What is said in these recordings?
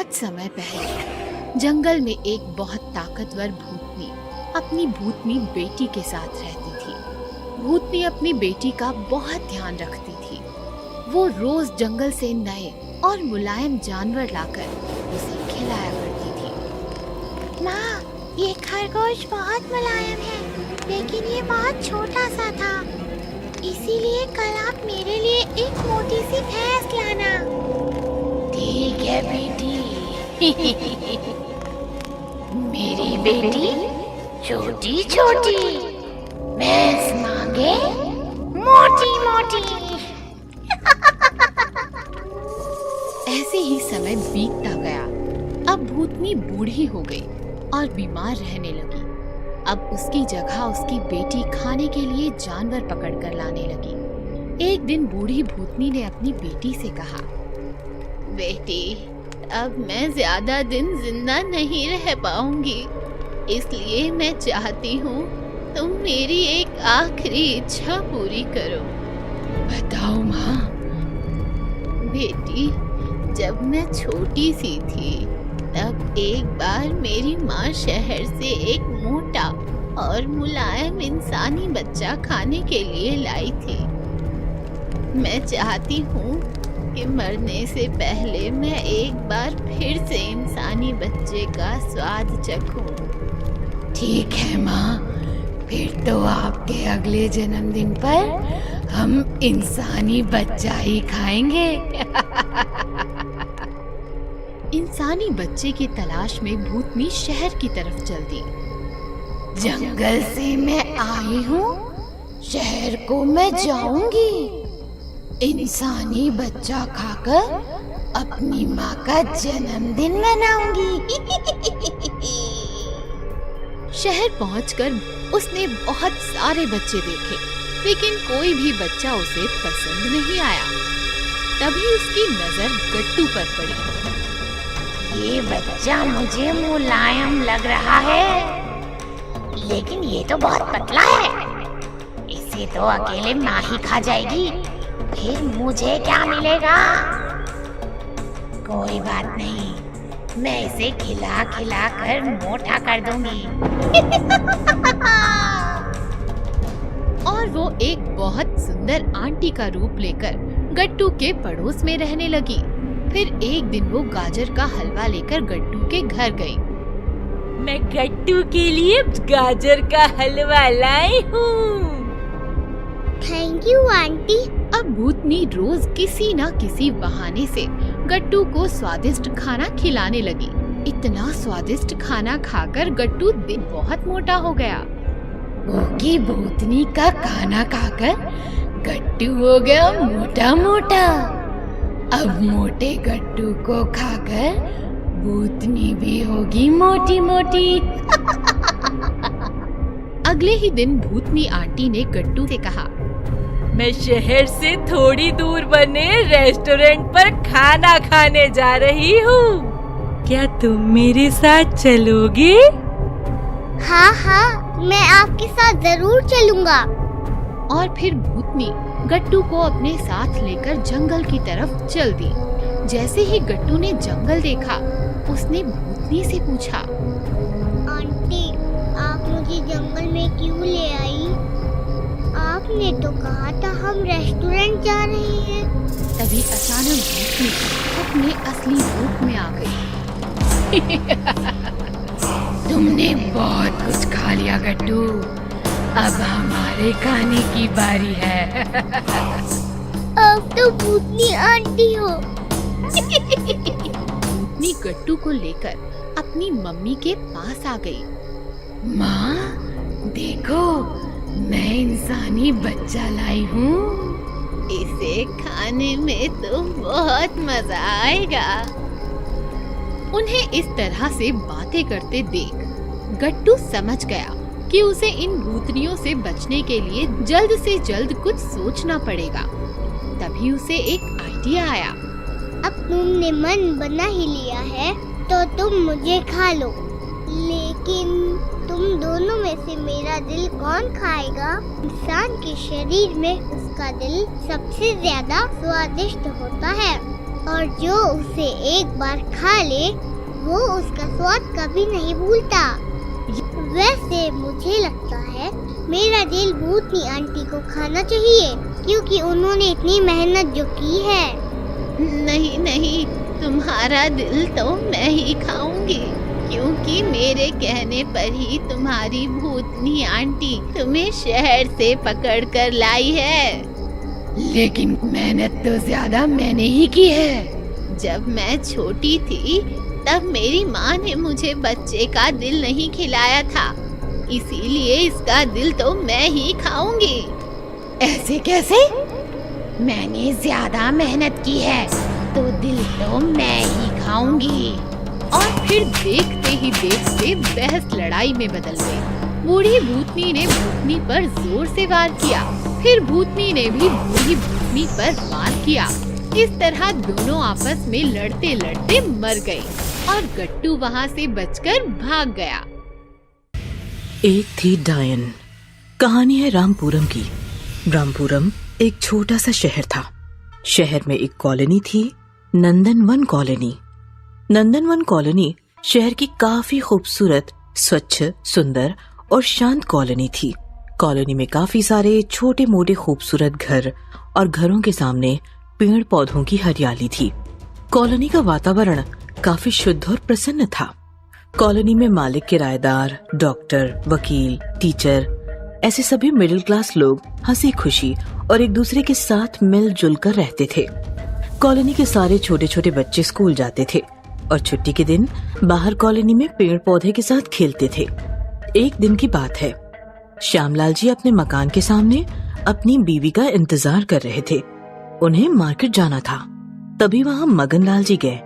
बहुत समय पहले जंगल में एक बहुत ताकतवर भूतनी अपनी भूतनी बेटी के साथ रहती थी। भूतनी अपनी बेटी का बहुत ध्यान रखती थी। वो रोज जंगल से नए और मुलायम जानवर लाकर उसे खिलाया करती थी। माँ, ये खरगोश बहुत मुलायम है, लेकिन ये बहुत छोटा सा था, इसीलिए कल आप मेरे लिए एक मोटी सी भैंस लाना। ठीक है बेटी। मेरी बेटी छोटी छोटी, भैंस मांगे मोटी मोटी। ऐसे ही समय बीतता गया। अब भूतनी बूढ़ी हो गई और बीमार रहने लगी। अब उसकी जगह उसकी बेटी खाने के लिए जानवर पकड़ कर लाने लगी। एक दिन बूढ़ी भूतनी ने अपनी बेटी से कहा, बेटी, अब मैं ज्यादा दिन जिंदा नहीं रह पाऊंगी, इसलिए मैं चाहती हूँ तुम मेरी एक आखिरी इच्छा पूरी करो। बताओ माँ। बेटी, जब मैं छोटी सी थी तब एक बार मेरी माँ शहर से एक मोटा और मुलायम इंसानी बच्चा खाने के लिए लाई थी। मैं चाहती हूँ कि मरने से पहले मैं एक बार फिर से इंसानी बच्चे का स्वाद चखूं। ठीक है माँ, फिर तो आपके अगले जन्मदिन पर हम इंसानी बच्चा ही खाएंगे। इंसानी बच्चे की तलाश में भूतनी शहर की तरफ चल दी। जंगल से मैं आई हूँ, शहर को मैं जाऊंगी। इंसानी बच्चा खाकर अपनी माँ का जन्मदिन मनाऊंगी। शहर पहुंचकर उसने बहुत सारे बच्चे देखे, लेकिन कोई भी बच्चा उसे पसंद नहीं आया। तभी उसकी नजर गट्टू पर पड़ी। ये बच्चा मुझे मुलायम लग रहा है, लेकिन ये तो बहुत पतला है। इसे तो अकेले माँ ही खा जाएगी, फिर मुझे क्या मिलेगा? कोई बात नहीं, मैं इसे खिला खिला कर मोटा कर दूंगी। और वो एक बहुत सुंदर आंटी का रूप लेकर गट्टू के पड़ोस में रहने लगी। फिर एक दिन वो गाजर का हलवा लेकर गट्टू के घर गई। मैं गट्टू के लिए गाजर का हलवा लाई हूँ। Thank you aunty. अब भूतनी रोज किसी न किसी बहाने से गट्टू को स्वादिष्ट खाना खिलाने लगी। इतना स्वादिष्ट खाना खाकर गट्टू बहुत मोटा हो गया। भूखी भूतनी का खाना खाकर गट्टू हो गया मोटा मोटा। अब मोटे गट्टू को खाकर भूतनी भी होगी मोटी मोटी। अगले ही दिन भूतनी आंटी ने गट्टू से कहा, मैं शहर से थोड़ी दूर बने रेस्टोरेंट पर खाना खाने जा रही हूँ। क्या तुम मेरे साथ चलोगे? हाँ हाँ, मैं आपके साथ जरूर चलूँगा। और फिर भूतनी गट्टू को अपने साथ लेकर जंगल की तरफ चल दी। जैसे ही गट्टू ने जंगल देखा, उसने भूतनी से पूछा, आंटी, आप मुझे जंगल में क्यों ले आई? आपने तो कहा था हम रेस्टोरेंट जा रहे हैं। तभी अचानक भूतनी अपने असली रूप में आ गई। तुमने बहुत कुछ खा लिया गट्टू, अब हमारे खाने की बारी है। अब तो भूतनी आंटी हो। भूतनी गट्टू को लेकर अपनी मम्मी के पास आ गई। माँ, देखो, मैं इंसानी बच्चा लाई हूँ। इसे खाने में तो बहुत मजा आएगा। उन्हें इस तरह से बातें करते देख गट्टू समझ गया कि उसे इन भूतनियों से बचने के लिए जल्द से जल्द कुछ सोचना पड़ेगा। तभी उसे एक आइडिया आया। अब तुमने मन बना ही लिया है तो तुम मुझे खा लो, लेकिन तुम दोनों में से मेरा दिल कौन खाएगा? इंसान के शरीर में उसका दिल सबसे ज्यादा स्वादिष्ट होता है और जो उसे एक बार खा ले वो उसका स्वाद कभी नहीं भूलता। वैसे मुझे लगता है मेरा दिल भूतनी आंटी को खाना चाहिए, क्योंकि उन्होंने इतनी मेहनत जो की है। नहीं नहीं, तुम्हारा दिल तो मैं ही खाऊंगी, क्योंकि मेरे कहने पर ही तुम्हारी भूतनी आंटी तुम्हें शहर से पकड़ कर लाई है। लेकिन मेहनत तो ज्यादा मैंने ही की है। जब मैं छोटी थी तब मेरी माँ ने मुझे बच्चे का दिल नहीं खिलाया था, इसीलिए इसका दिल तो मैं ही खाऊंगी। ऐसे कैसे? मैंने ज्यादा मेहनत की है तो दिल तो मैं ही खाऊंगी। और फिर देखते ही देखते बहस लड़ाई में बदल गई। बूढ़ी भूतनी ने भूतनी पर जोर से वार किया, फिर भूतनी ने भी बूढ़ी भूतनी पर वार किया। इस तरह दोनों आपस में लड़ते लड़ते मर गए और गट्टू वहाँ से बचकर भाग गया। एक थी डायन। कहानी है रामपुरम की। रामपुरम एक छोटा सा शहर था। शहर में एक कॉलोनी थी, नंदनवन कॉलोनी। नंदनवन कॉलोनी शहर की काफी खूबसूरत, स्वच्छ, सुंदर और शांत कॉलोनी थी। कॉलोनी में काफी सारे छोटे मोटे खूबसूरत घर और घरों के सामने पेड़ पौधों की हरियाली थी। कॉलोनी का वातावरण काफी शुद्ध और प्रसन्न था। कॉलोनी में मालिक, किराएदार, डॉक्टर, वकील, टीचर, ऐसे सभी मिडिल क्लास लोग हंसी खुशी और एक दूसरे के साथ मिलजुल कर रहते थे। कॉलोनी के सारे छोटे छोटे बच्चे स्कूल जाते थे और छुट्टी के दिन बाहर कॉलोनी में पेड़ पौधे के साथ खेलते थे। एक दिन की बात है, श्यामलाल जी अपने मकान के सामने अपनी बीवी का इंतजार कर रहे थे। उन्हें मार्केट जाना था। तभी वहाँ मगनलाल जी गए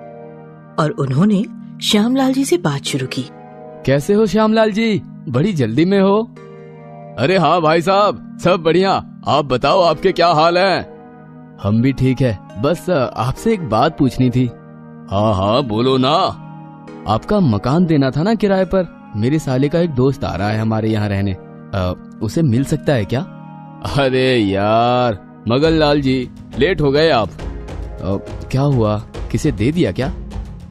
और उन्होंने श्यामलाल जी से बात शुरू की। कैसे हो श्यामलाल जी, बड़ी जल्दी में हो? अरे हाँ भाई साहब, सब बढ़िया। आप बताओ, आपके क्या हाल है? हम भी ठीक है, बस आपसे एक बात पूछनी थी। हाँ हाँ बोलो ना। आपका मकान देना था ना किराए पर। मेरे साले का एक दोस्त आ रहा है हमारे यहाँ रहने, उसे मिल सकता है क्या? अरे यार मगनलाल जी, लेट हो गए आप। क्या हुआ, किसे दे दिया क्या?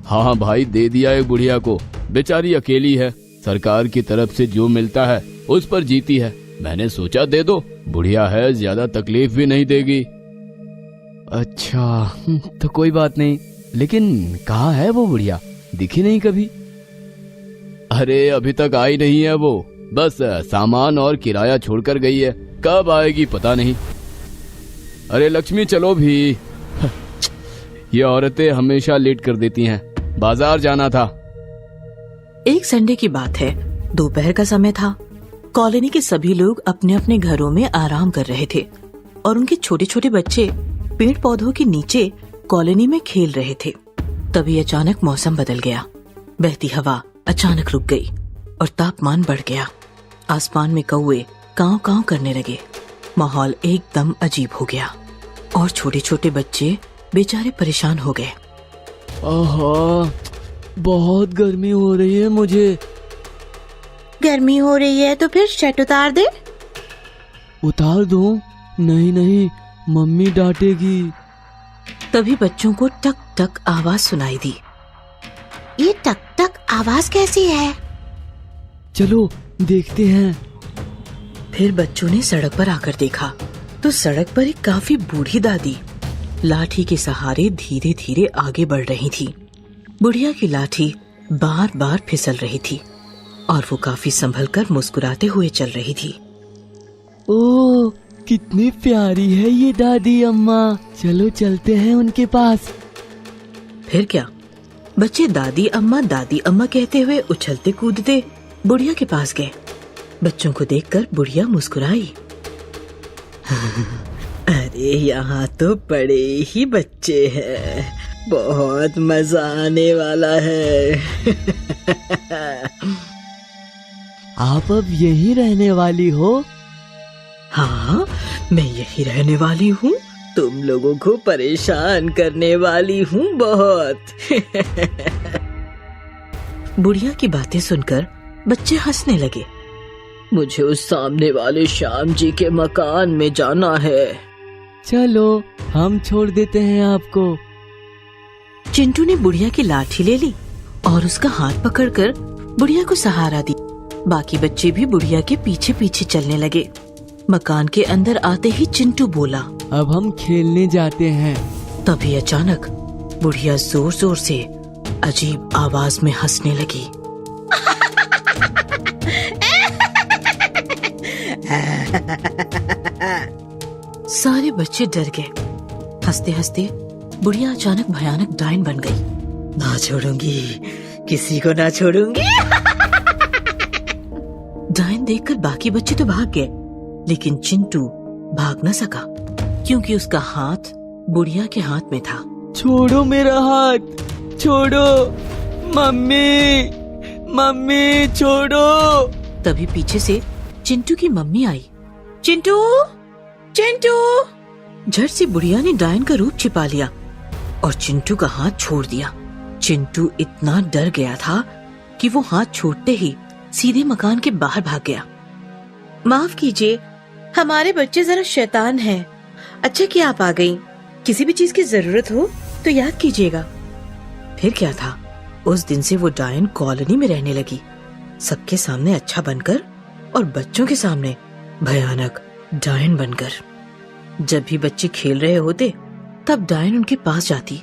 हाँ भाई, दे दिया एक बुढ़िया को। बेचारी अकेली है, सरकार की तरफ से जो मिलता है उस पर जीती है। मैंने सोचा दे दो, बुढ़िया है, ज्यादा तकलीफ भी नहीं देगी। अच्छा तो कोई बात नहीं, लेकिन कहाँ है वो बुढ़िया? दिखी नहीं कभी। अरे अभी तक आई नहीं है वो, बस सामान और किराया छोड़कर गई है, कब आएगी पता नहीं। अरे लक्ष्मी चलो भी। ये औरतें हमेशा लेट कर देती हैं, बाजार जाना था। एक संडे की बात है, दोपहर का समय था। कॉलोनी के सभी लोग अपने अपने घरों में आराम कर रहे थे और उनके छोटे छोटे बच्चे पेड़ पौधों के नीचे कॉलोनी में खेल रहे थे। तभी अचानक मौसम बदल गया। बहती हवा अचानक रुक गई और तापमान बढ़ गया। आसमान में कौवे कांव कांव करने लगे। माहौल एकदम अजीब हो गया और छोटे छोटे बच्चे बेचारे परेशान हो गए। आहा, बहुत गर्मी हो रही है मुझे। गर्मी हो रही है तो फिर शर्ट उतार दे। उतार दूं? नहीं नहीं, मम्मी डांटेगी। तभी बच्चों को टक टक आवाज सुनाई दी। ये टक टक आवाज कैसी है? चलो देखते हैं। फिर बच्चों ने सड़क पर आकर देखा तो सड़क पर एक काफी बूढ़ी दादी लाठी के सहारे धीरे धीरे आगे बढ़ रही थी। बुढ़िया की लाठी बार बार फिसल रही थी और वो काफी संभल कर मुस्कुराते हुए चल रही थी। ओह, कितनी प्यारी है ये दादी अम्मा, चलो चलते हैं उनके पास। फिर क्या, बच्चे दादी अम्मा कहते हुए उछलते कूदते बुढ़िया के पास गए। बच्चों को देखकर बुढ़िया मुस्कुराई। अरे यहाँ तो बड़े ही बच्चे हैं, बहुत मजा आने वाला है। आप अब यहीं रहने वाली हो? हाँ, मैं यही रहने वाली हूँ। तुम लोगों को परेशान करने वाली हूँ बहुत। बुढ़िया की बातें सुनकर बच्चे हंसने लगे। मुझे उस सामने वाले श्याम जी के मकान में जाना है। चलो हम छोड़ देते हैं आपको। चिंटू ने बुढ़िया की लाठी ले ली और उसका हाथ पकड़कर बुढ़िया को सहारा दी। बाकी बच्चे भी बुढ़िया के पीछे पीछे चलने लगे। मकान के अंदर आते ही चिंटू बोला, अब हम खेलने जाते हैं। तभी अचानक बुढ़िया जोर जोर से अजीब आवाज में हंसने लगी। सारे बच्चे डर गए। हंसते हंसते बुढ़िया अचानक भयानक डायन बन गई। ना छोड़ूंगी, किसी को ना छोड़ूंगी। डायन देखकर बाकी बच्चे तो भाग गए, लेकिन चिंटू भाग न सका क्योंकि उसका हाथ बुढ़िया के हाथ में था। छोड़ो मेरा हाथ, छोड़ो मम्मी, मम्मी छोड़ो। तभी पीछे से चिंटू की मम्मी आई। चिंटू, चिंटू! झट से बुढ़िया ने डायन का रूप छिपा लिया और चिंटू का हाथ छोड़ दिया। चिंटू इतना डर गया था कि वो हाथ छोड़ते ही सीधे मकान के बाहर भाग गया। माफ कीजिए, हमारे बच्चे जरा शैतान हैं। अच्छा कि आप आ गईं। किसी भी चीज की जरूरत हो तो याद कीजिएगा। फिर क्या था, उस दिन से वो डायन कॉलोनी में रहने लगी, सबके सामने अच्छा बनकर और बच्चों के सामने भयानक डायन बनकर। जब भी बच्चे खेल रहे होते तब डायन उनके पास जाती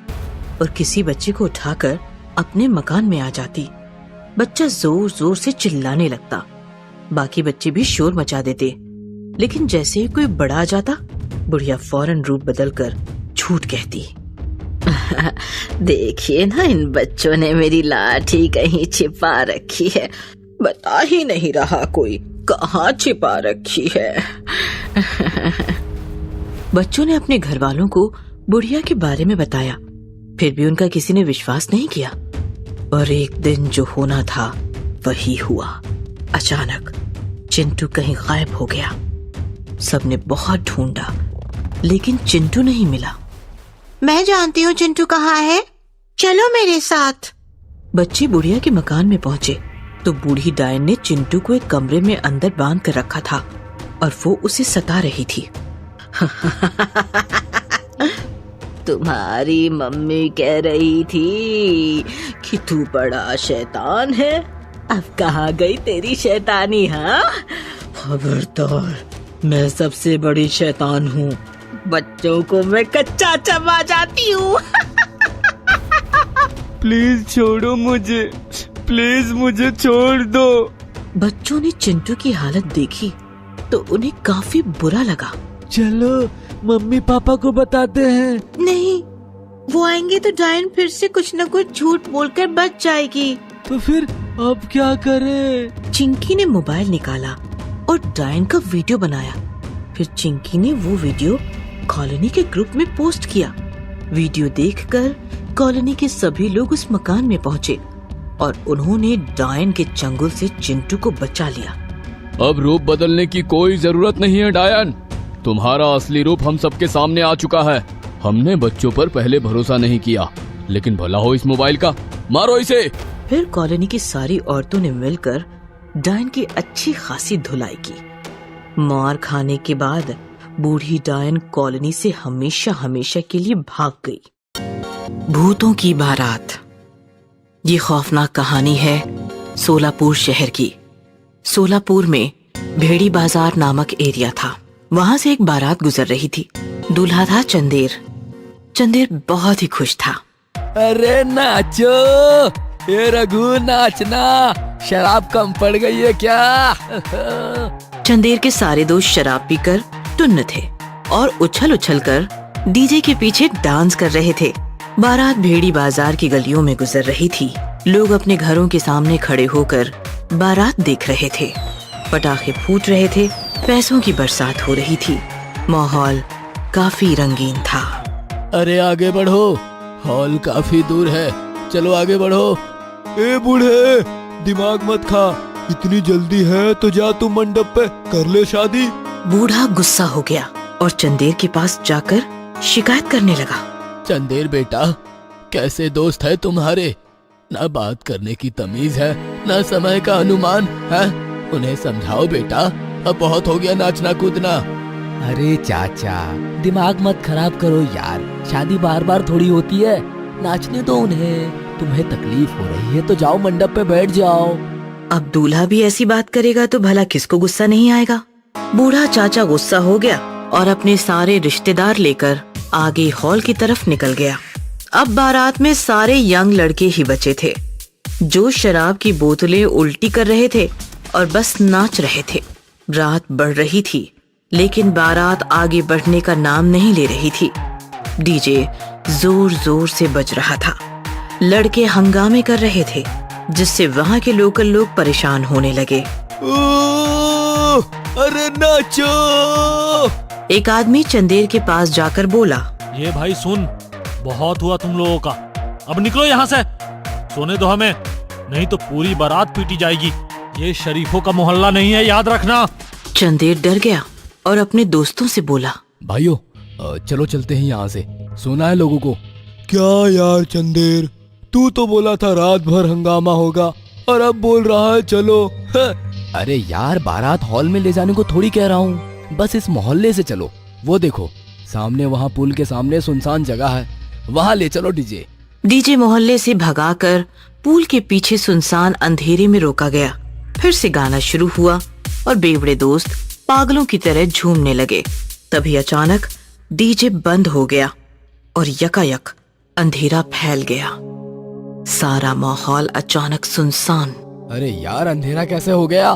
और किसी बच्चे को उठाकर अपने मकान में आ जाती। बच्चा जोर जोर से चिल्लाने लगता। बाकी बच्चे भी शोर मचा देते, लेकिन जैसे ही कोई बड़ा आ जाता बुढ़िया फौरन रूप बदलकर झूठ कहती। देखिए ना, इन बच्चों ने मेरी लाठी कहीं छिपा रखी है। बता ही नहीं रहा कोई कहाँ छिपा रखी है। बच्चों ने अपने घर वालों को बुढ़िया के बारे में बताया, फिर भी उनका किसी ने विश्वास नहीं किया। और एक दिन जो होना था वही हुआ। अचानक चिंटू कहीं गायब हो गया। सबने बहुत ढूंढा, लेकिन चिंटू नहीं मिला। मैं जानती हूँ चिंटू कहाँ है, चलो मेरे साथ। बच्चे बुढ़िया के मकान में पहुँचे तो बूढ़ी डायन ने चिंटू को एक कमरे में अंदर बांध कर रखा था और वो उसे सता रही थी। तुम्हारी मम्मी कह रही थी कि तू बड़ा शैतान है। अब कहाँ गई तेरी शैतानी? हाँ, खबरदार, मैं सबसे बड़ी शैतान हूँ। बच्चों को मैं कच्चा चबा जाती हूँ। प्लीज छोड़ो मुझे, प्लीज मुझे छोड़ दो। बच्चों ने चिंटू की हालत देखी तो उन्हें काफी बुरा लगा। चलो मम्मी पापा को बताते हैं। नहीं, वो आएंगे तो डायन फिर से कुछ न कुछ झूठ बोलकर बच जाएगी। तो फिर अब क्या करें? चिंकी ने मोबाइल निकाला और डायन का वीडियो बनाया। फिर चिंकी ने वो वीडियो कॉलोनी के ग्रुप में पोस्ट किया। वीडियो देखकर कॉलोनी के सभी लोग उस मकान में पहुँचे और उन्होंने डायन के चंगुल से चिंटू को बचा लिया। अब रूप बदलने की कोई जरूरत नहीं है डायन, तुम्हारा असली रूप हम सबके सामने आ चुका है। हमने बच्चों पर पहले भरोसा नहीं किया, लेकिन भला हो इस मोबाइल का, मारो इसे। फिर कॉलोनी की सारी औरतों ने मिलकर डायन की अच्छी खासी धुलाई की। मार खाने के बाद बूढ़ी डायन कॉलोनी से हमेशा हमेशा के लिए भाग गई। भूतों की बारात। ये खौफनाक कहानी है सोलापुर शहर की। सोलापुर में भेड़ी बाजार नामक एरिया था। वहाँ से एक बारात गुजर रही थी। दूल्हा था चंदेर। चंदेर बहुत ही खुश था। अरे नाचो, ये रघु नाचना, शराब कम पड़ गई है क्या? चंदेर के सारे दोस्त शराब पीकर टुन्न थे और उछल उछल कर डीजे के पीछे डांस कर रहे थे। बारात भेड़ी बाजार की गलियों में गुजर रही थी। लोग अपने घरों के सामने खड़े होकर बारात देख रहे थे। पटाखे फूट रहे थे, पैसों की बरसात हो रही थी। माहौल काफी रंगीन था। अरे आगे बढ़ो, हॉल काफी दूर है, चलो आगे बढ़ो। ए बूढ़े, दिमाग मत खा, इतनी जल्दी है तो जा तू मंडप पे कर ले शादी। बूढ़ा गुस्सा हो गया और चंदेर के पास जाकर शिकायत करने लगा। चंदेर बेटा, कैसे दोस्त है तुम्हारे? ना बात करने की तमीज है, ना समय का अनुमान है। उन्हें समझाओ बेटा, अब बहुत हो गया नाचना कूदना। अरे चाचा, दिमाग मत खराब करो यार, शादी बार बार थोड़ी होती है। नाचने दो उन्हें, तुम्हें तकलीफ हो रही है तो जाओ मंडप पे बैठ जाओ। अब दूल्हा भी ऐसी बात करेगा तो भला किसको गुस्सा नहीं आएगा। बूढ़ा चाचा गुस्सा हो गया और अपने सारे रिश्तेदार लेकर आगे हॉल की तरफ निकल गया। अब बारात में सारे यंग लड़के ही बचे थे जो शराब की बोतलें उल्टी कर रहे थे और बस नाच रहे थे। रात बढ़ रही थी लेकिन बारात आगे बढ़ने का नाम नहीं ले रही थी। डीजे जोर जोर से बज रहा था। लड़के हंगामे कर रहे थे जिससे वहाँ के लोकल लोग परेशान होने लगे। अरे नाचो! एक आदमी चंदेर के पास जाकर बोला, ये भाई सुन, बहुत हुआ तुम लोगों का, अब निकलो यहाँ से, सोने दो हमें, नहीं तो पूरी बारात पीटी जाएगी। ये शरीफों का मोहल्ला नहीं है, याद रखना। चंदेर डर गया और अपने दोस्तों से बोला, भाइयों चलो चलते हैं यहाँ से, सोना है लोगों को। क्या यार चंदेर, तू तो बोला था रात भर हंगामा होगा और अब बोल रहा है चलो। अरे यार, बारात हॉल में ले जाने को थोड़ी कह रहा हूँ, बस इस मोहल्ले से चलो। वो देखो सामने, वहाँ पुल के सामने सुनसान जगह है, वहाँ ले चलो डीजे। डीजे मोहल्ले से भगाकर पुल के पीछे सुनसान अंधेरे में रोका गया। फिर से गाना शुरू हुआ और बेवड़े दोस्त पागलों की तरह झूमने लगे। तभी अचानक डीजे बंद हो गया और यकायक अंधेरा फैल गया। सारा माहौल अचानक सुनसान। अरे यार, अंधेरा कैसे हो गया?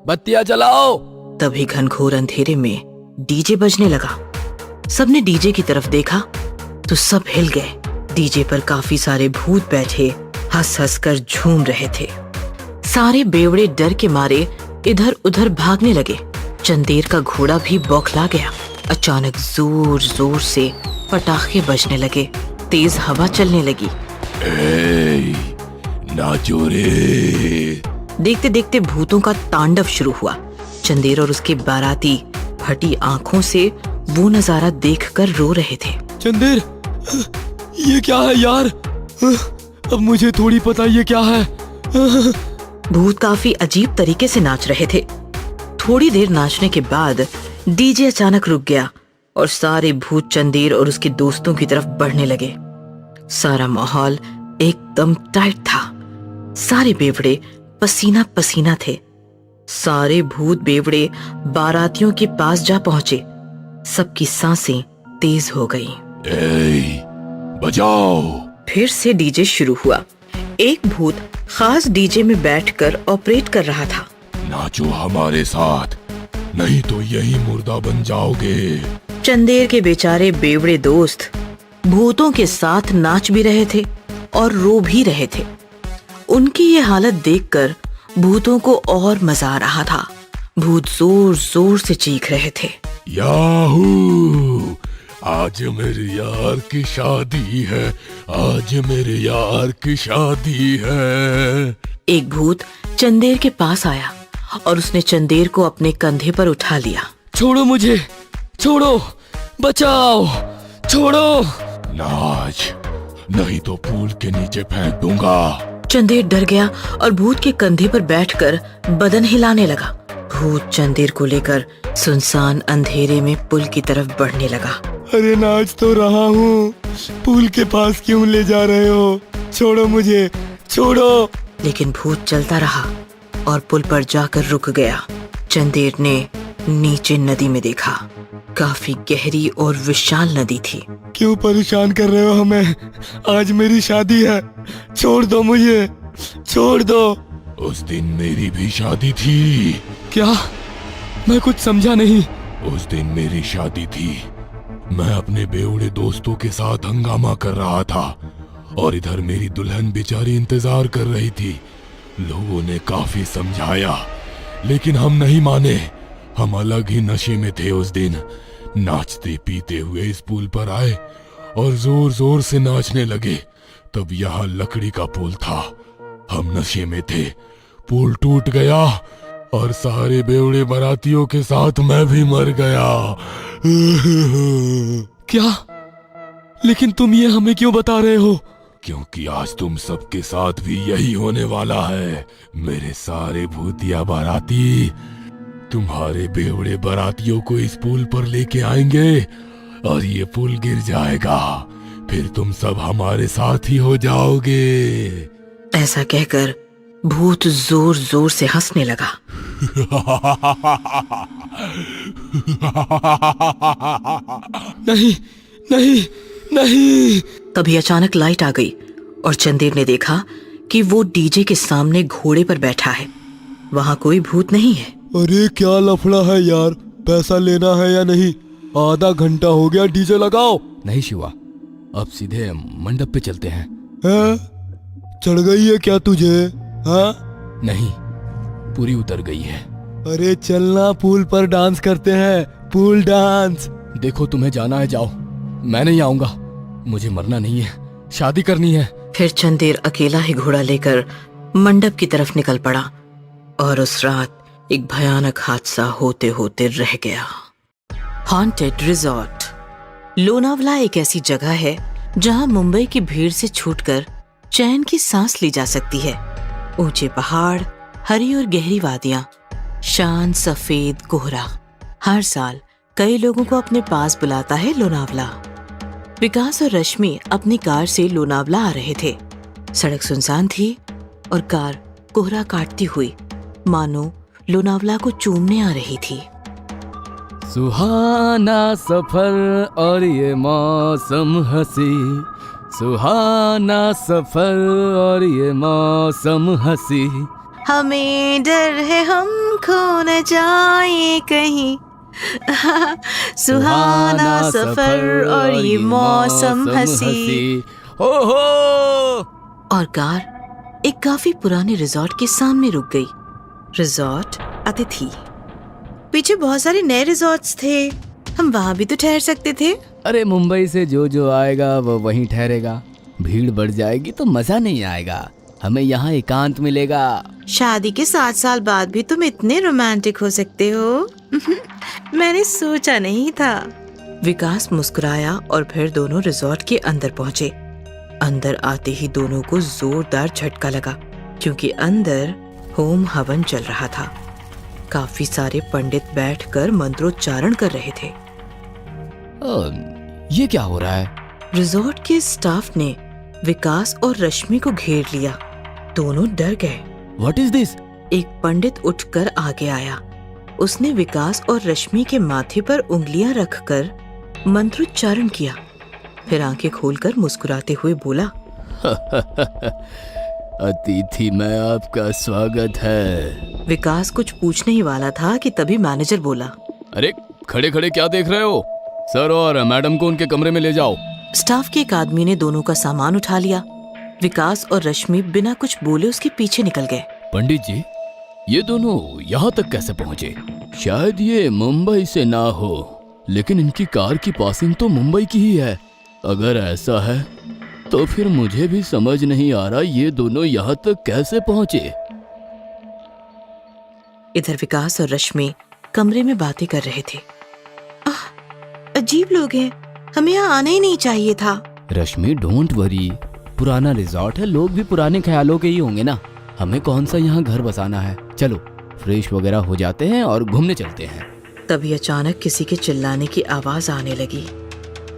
बत्तियां जलाओ। तभी घनघोर अंधेरे में डीजे बजने लगा। सबने डीजे की तरफ देखा तो सब हिल गए। डीजे पर काफी सारे भूत बैठे हंस हंस कर झूम रहे थे। सारे बेवड़े डर के मारे इधर उधर भागने लगे। चंदेर का घोड़ा भी बौखला गया। अचानक जोर जोर से पटाखे बजने लगे, तेज हवा चलने लगी। नाचो रे। देखते देखते भूतों का तांडव शुरू हुआ। चंदेर और उसके बाराती फटी आंखों से वो नजारा देखकर रो रहे थे। चंदेर, ये क्या है यार? अब मुझे थोड़ी पता ये क्या है। भूत काफी अजीब तरीके से नाच रहे थे। थोड़ी देर नाचने के बाद डीजे अचानक रुक गया और सारे भूत चंदेर और उसके दोस्तों की तरफ बढ़ने लगे। सारा माहौल एकदम टाइट था। सारे बेवड़े पसीना पसीना थे। सारे भूत बेवड़े बारातियों के पास जा पहुंचे। सबकी सांसें तेज हो गईं। बजाओ। फिर से डीजे शुरू हुआ। एक भूत खास डीजे में बैठकर ऑपरेट कर रहा था। नाचो हमारे साथ, नहीं तो यही मुर्दा बन जाओगे। चंदेर के बेचारे बेवड़े दोस्त भूतों के साथ नाच भी रहे थे और रो भी रहे थे। उनकी ये हालत देखकर भूतों को और मजा आ रहा था। भूत जोर जोर से चीख रहे थे, याहू! आज मेरे यार की शादी है, आज मेरे यार की शादी है। एक भूत चंदेर के पास आया और उसने चंदेर को अपने कंधे पर उठा लिया। छोड़ो मुझे, छोड़ो, बचाओ, छोड़ो। नाच, नहीं तो पूल के नीचे फेंक दूंगा। चंदेर डर गया और भूत के कंधे पर बैठकर बदन हिलाने लगा। भूत चंदेर को लेकर सुनसान अंधेरे में पुल की तरफ बढ़ने लगा। अरे नाच तो रहा हूँ, पुल के पास क्यों ले जा रहे हो? छोड़ो मुझे, छोड़ो। लेकिन भूत चलता रहा और पुल पर जाकर रुक गया। चंदेर ने नीचे नदी में देखा। काफी गहरी और विशाल नदी थी। क्यों परेशान कर रहे हो हमें? आज मेरी शादी है, छोड़ दो मुझे, छोड़ दो। उस दिन मेरी भी शादी थी। क्या? मैं कुछ समझा नहीं। उस दिन मेरी शादी थी। मैं अपने बेवड़े दोस्तों के साथ हंगामा कर रहा था और इधर मेरी दुल्हन बेचारी इंतजार कर रही थी। लोगों ने काफी समझाया लेकिन हम नहीं माने। हम अलग ही नशे में थे उस दिन। नाचते पीते हुए इस पुल पर आए और जोर जोर से नाचने लगे। तब यहाँ लकड़ी का पुल था। हम नशे में थे, पुल टूट गया और सारे बेवड़े बारातियों के साथ मैं भी मर गया। क्या? लेकिन तुम ये हमें क्यों बता रहे हो? क्योंकि आज तुम सबके साथ भी यही होने वाला है। मेरे सारे भूतिया बाराती तुम्हारे बेवड़े बारातियों को इस पुल पर लेके आएंगे और ये पुल गिर जाएगा। फिर तुम सब हमारे साथ ही हो जाओगे। ऐसा कहकर भूत जोर जोर से हंसने लगा। नहीं नहीं नहीं। तभी अचानक लाइट आ गई और चंदेर ने देखा कि वो डीजे के सामने घोड़े पर बैठा है। वहाँ कोई भूत नहीं है। अरे क्या लफड़ा है यार, पैसा लेना है या नहीं? आधा घंटा हो गया, डीजे लगाओ। नहीं शिवा, अब सीधे मंडप पे चलते हैं। हैं? चढ़ गई है क्या तुझे? हाँ? नहीं, पूरी उतर गई है। अरे चलना, पूल पर डांस करते हैं, पूल डांस। देखो तुम्हें जाना है जाओ, मैं नहीं आऊंगा। मुझे मरना नहीं है, शादी करनी है। फिर चंदेर अकेला ही घोड़ा लेकर मंडप की तरफ निकल पड़ा और उस रात एक भयानक हादसा होते होते रह गया। Haunted resort. लोनावला एक ऐसी जगह है जहां मुंबई की भीड़ से छूटकर चैन की सांस ली जा सकती है। ऊंचे पहाड़, हरी और गहरी वादियां, शांत सफेद कोहरा। हर साल कई लोगों को अपने पास बुलाता है लोनावला। विकास और रश्मि अपनी कार से लोनावला आ रहे थे। सड़क सुनसान थी और कार कोहरा काटती हुई मानो लोनावला को चूमने आ रही थी। सुहाना सफर और ये मौसम हंसी, सुहाना सफर और ये मौसम हंसी। हमें डर है हम खो न जाए कहीं, सुहाना सफर और ये मौसम हंसी। ओहो। और कार एक काफी पुराने रिजॉर्ट के सामने रुक गई। रिजॉर्ट अतिथि। पीछे बहुत सारे नए रिजॉर्ट्स थे, हम वहाँ भी तो ठहर सकते थे। अरे मुंबई से जो आएगा वो वहीं ठहरेगा। भीड़ बढ़ जाएगी तो मजा नहीं आएगा, हमें यहाँ एकांत मिलेगा। शादी के 7 साल बाद भी तुम इतने रोमांटिक हो सकते हो। मैंने सोचा नहीं था। विकास मुस्कुराया और फिर दोनों रिजॉर्ट के अंदर पहुंचे। अंदर आते ही दोनों को जोरदार झटका लगा क्योंकि अंदर होम हवन चल रहा था। काफी सारे पंडित बैठकर मंत्रोच्चारण कर रहे थे। ये क्या हो रहा है? रिजॉर्ट के स्टाफ ने विकास और रश्मि को घेर लिया। दोनों डर गए। What is this? एक पंडित उठकर आगे आया। उसने विकास और रश्मि के माथे पर उंगलियां रखकर मंत्रोच्चारण किया, फिर आंखें खोलकर मुस्कुराते हुए बोला, अतिथि में आपका स्वागत है। विकास कुछ पूछने ही वाला था कि तभी मैनेजर बोला, अरे खड़े खड़े क्या देख रहे हो? सर और मैडम को उनके कमरे में ले जाओ। स्टाफ के एक आदमी ने दोनों का सामान उठा लिया। विकास और रश्मि बिना कुछ बोले उसके पीछे निकल गए। पंडित जी, ये दोनों यहाँ तक कैसे पहुँचे? शायद ये मुंबई से ना हो, लेकिन इनकी कार की पासिंग तो मुंबई की ही है। अगर ऐसा है तो फिर मुझे भी समझ नहीं आ रहा ये दोनों यहाँ तक कैसे पहुँचे। इधर विकास और रश्मि कमरे में बातें कर रहे थे। अजीब लोग हैं, हमें यहाँ आना ही नहीं चाहिए था। रश्मि डोंट वरी, पुराना रिजॉर्ट है, लोग भी पुराने ख्यालों के ही होंगे ना। हमें कौन सा यहाँ घर बसाना है। चलो फ्रेश वगैरह हो जाते हैं और घूमने चलते हैं। तभी अचानक किसी के चिल्लाने की आवाज आने लगी।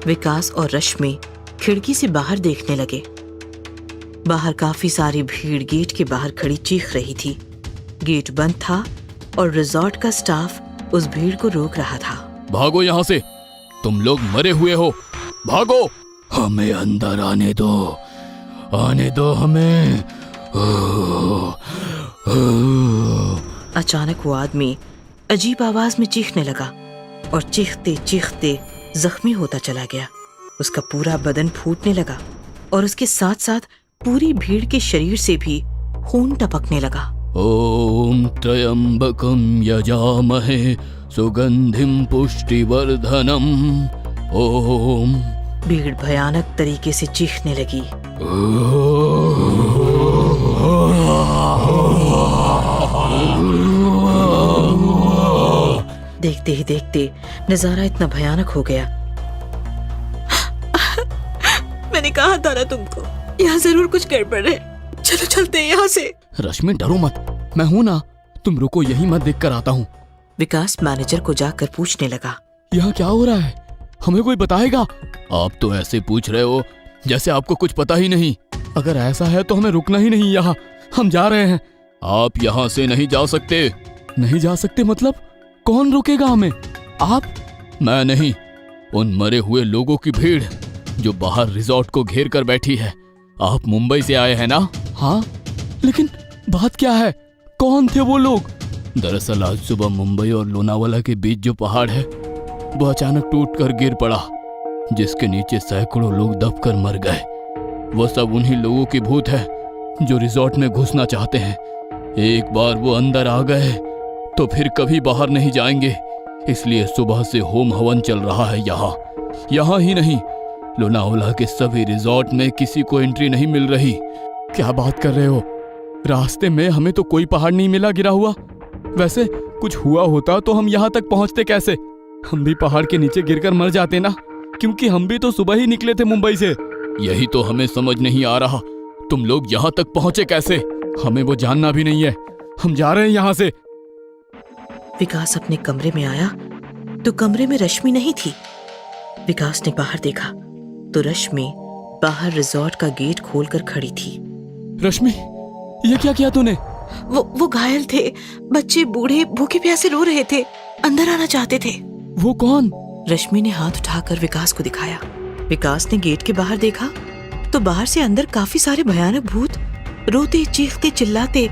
विकास और रश्मि खिड़की से बाहर देखने लगे। बाहर काफी सारी भीड़ गेट के बाहर खड़ी चीख रही थी। गेट बंद था और रिजॉर्ट का स्टाफ उस भीड़ को रोक रहा था। भागो यहाँ से, तुम लोग मरे हुए हो, भागो। हमें अंदर आने दो हमें। अचानक वो आदमी अजीब आवाज में चीखने लगा और चीखते चीखते जख्मी होता चला गया। उसका पूरा बदन फूटने लगा और उसके साथ साथ पूरी भीड़ के शरीर से भी खून टपकने लगा। ओम त्र्यंबकम यजामहे सुगंधिम पुष्टिवर्धनम। ओम। भीड़ भयानक तरीके से चीखने लगी। देखते ही देखते नजारा इतना भयानक हो गया। मैंने कहा था ना तुमको, यहाँ जरूर कुछ गड़बड़ है। चलो चलते हैं यहाँ से। रश्मि डरो मत, मैं हूँ ना, तुम रुको, यही मैं देख कर आता हूँ। विकास मैनेजर को जाकर पूछने लगा, यहाँ क्या हो रहा है, हमें कोई बताएगा? आप तो ऐसे पूछ रहे हो जैसे आपको कुछ पता ही नहीं। अगर ऐसा है तो हमें रुकना ही नहीं यहाँ, हम जा रहे हैं। आप यहाँ से नहीं जा सकते। नहीं जा सकते मतलब? कौन रोकेगा हमें? आप? मैं नहीं, उन मरे हुए लोगों की भीड़ जो बाहर रिजॉर्ट को घेर कर बैठी है। आप मुंबई से आए हैं ना? हाँ, लेकिन बात क्या है? कौन थे वो लोग? दरअसल आज सुबह मुंबई और लोनावाला के बीच जो पहाड़ है वो अचानक टूटकर गिर पड़ा, जिसके नीचे सैकड़ों लोग दबकर मर गए। वो सब उन्हीं लोगों की भूत है जो रिजॉर्ट में घुसना चाहते हैं। एक बार वो अंदर आ गए तो फिर कभी बाहर नहीं जाएंगे। इसलिए सुबह से होम हवन चल रहा है यहाँ ही नहीं, लोनावाला के सभी रिजॉर्ट में किसी को एंट्री नहीं मिल रही। क्या बात कर रहे हो? रास्ते में हमें तो कोई पहाड़ नहीं मिला गिरा हुआ। वैसे कुछ हुआ होता तो हम यहाँ तक पहुँचते कैसे? हम भी पहाड़ के नीचे गिरकर मर जाते ना, क्योंकि हम भी तो सुबह ही निकले थे मुंबई से। यही तो हमें समझ नहीं आ रहा, तुम लोग यहाँ तक पहुँचे कैसे? हमें वो जानना भी नहीं है, हम जा रहे हैं यहाँ से। विकास अपने कमरे में आया तो कमरे में रश्मि नहीं थी। विकास ने बाहर देखा तो रश्मि बाहर रिजॉर्ट का गेट खोलकर खड़ी थी। रश्मि, ये क्या किया तूने? वो घायल थे, बच्चे बूढ़े भूखे प्यासे रो रहे थे, अंदर आना चाहते थे। वो कौन? रश्मि ने हाथ उठाकर विकास को दिखाया। विकास ने गेट के बाहर देखा तो बाहर से अंदर काफी सारे भयानक भूत रोते चीखते चिल्लाते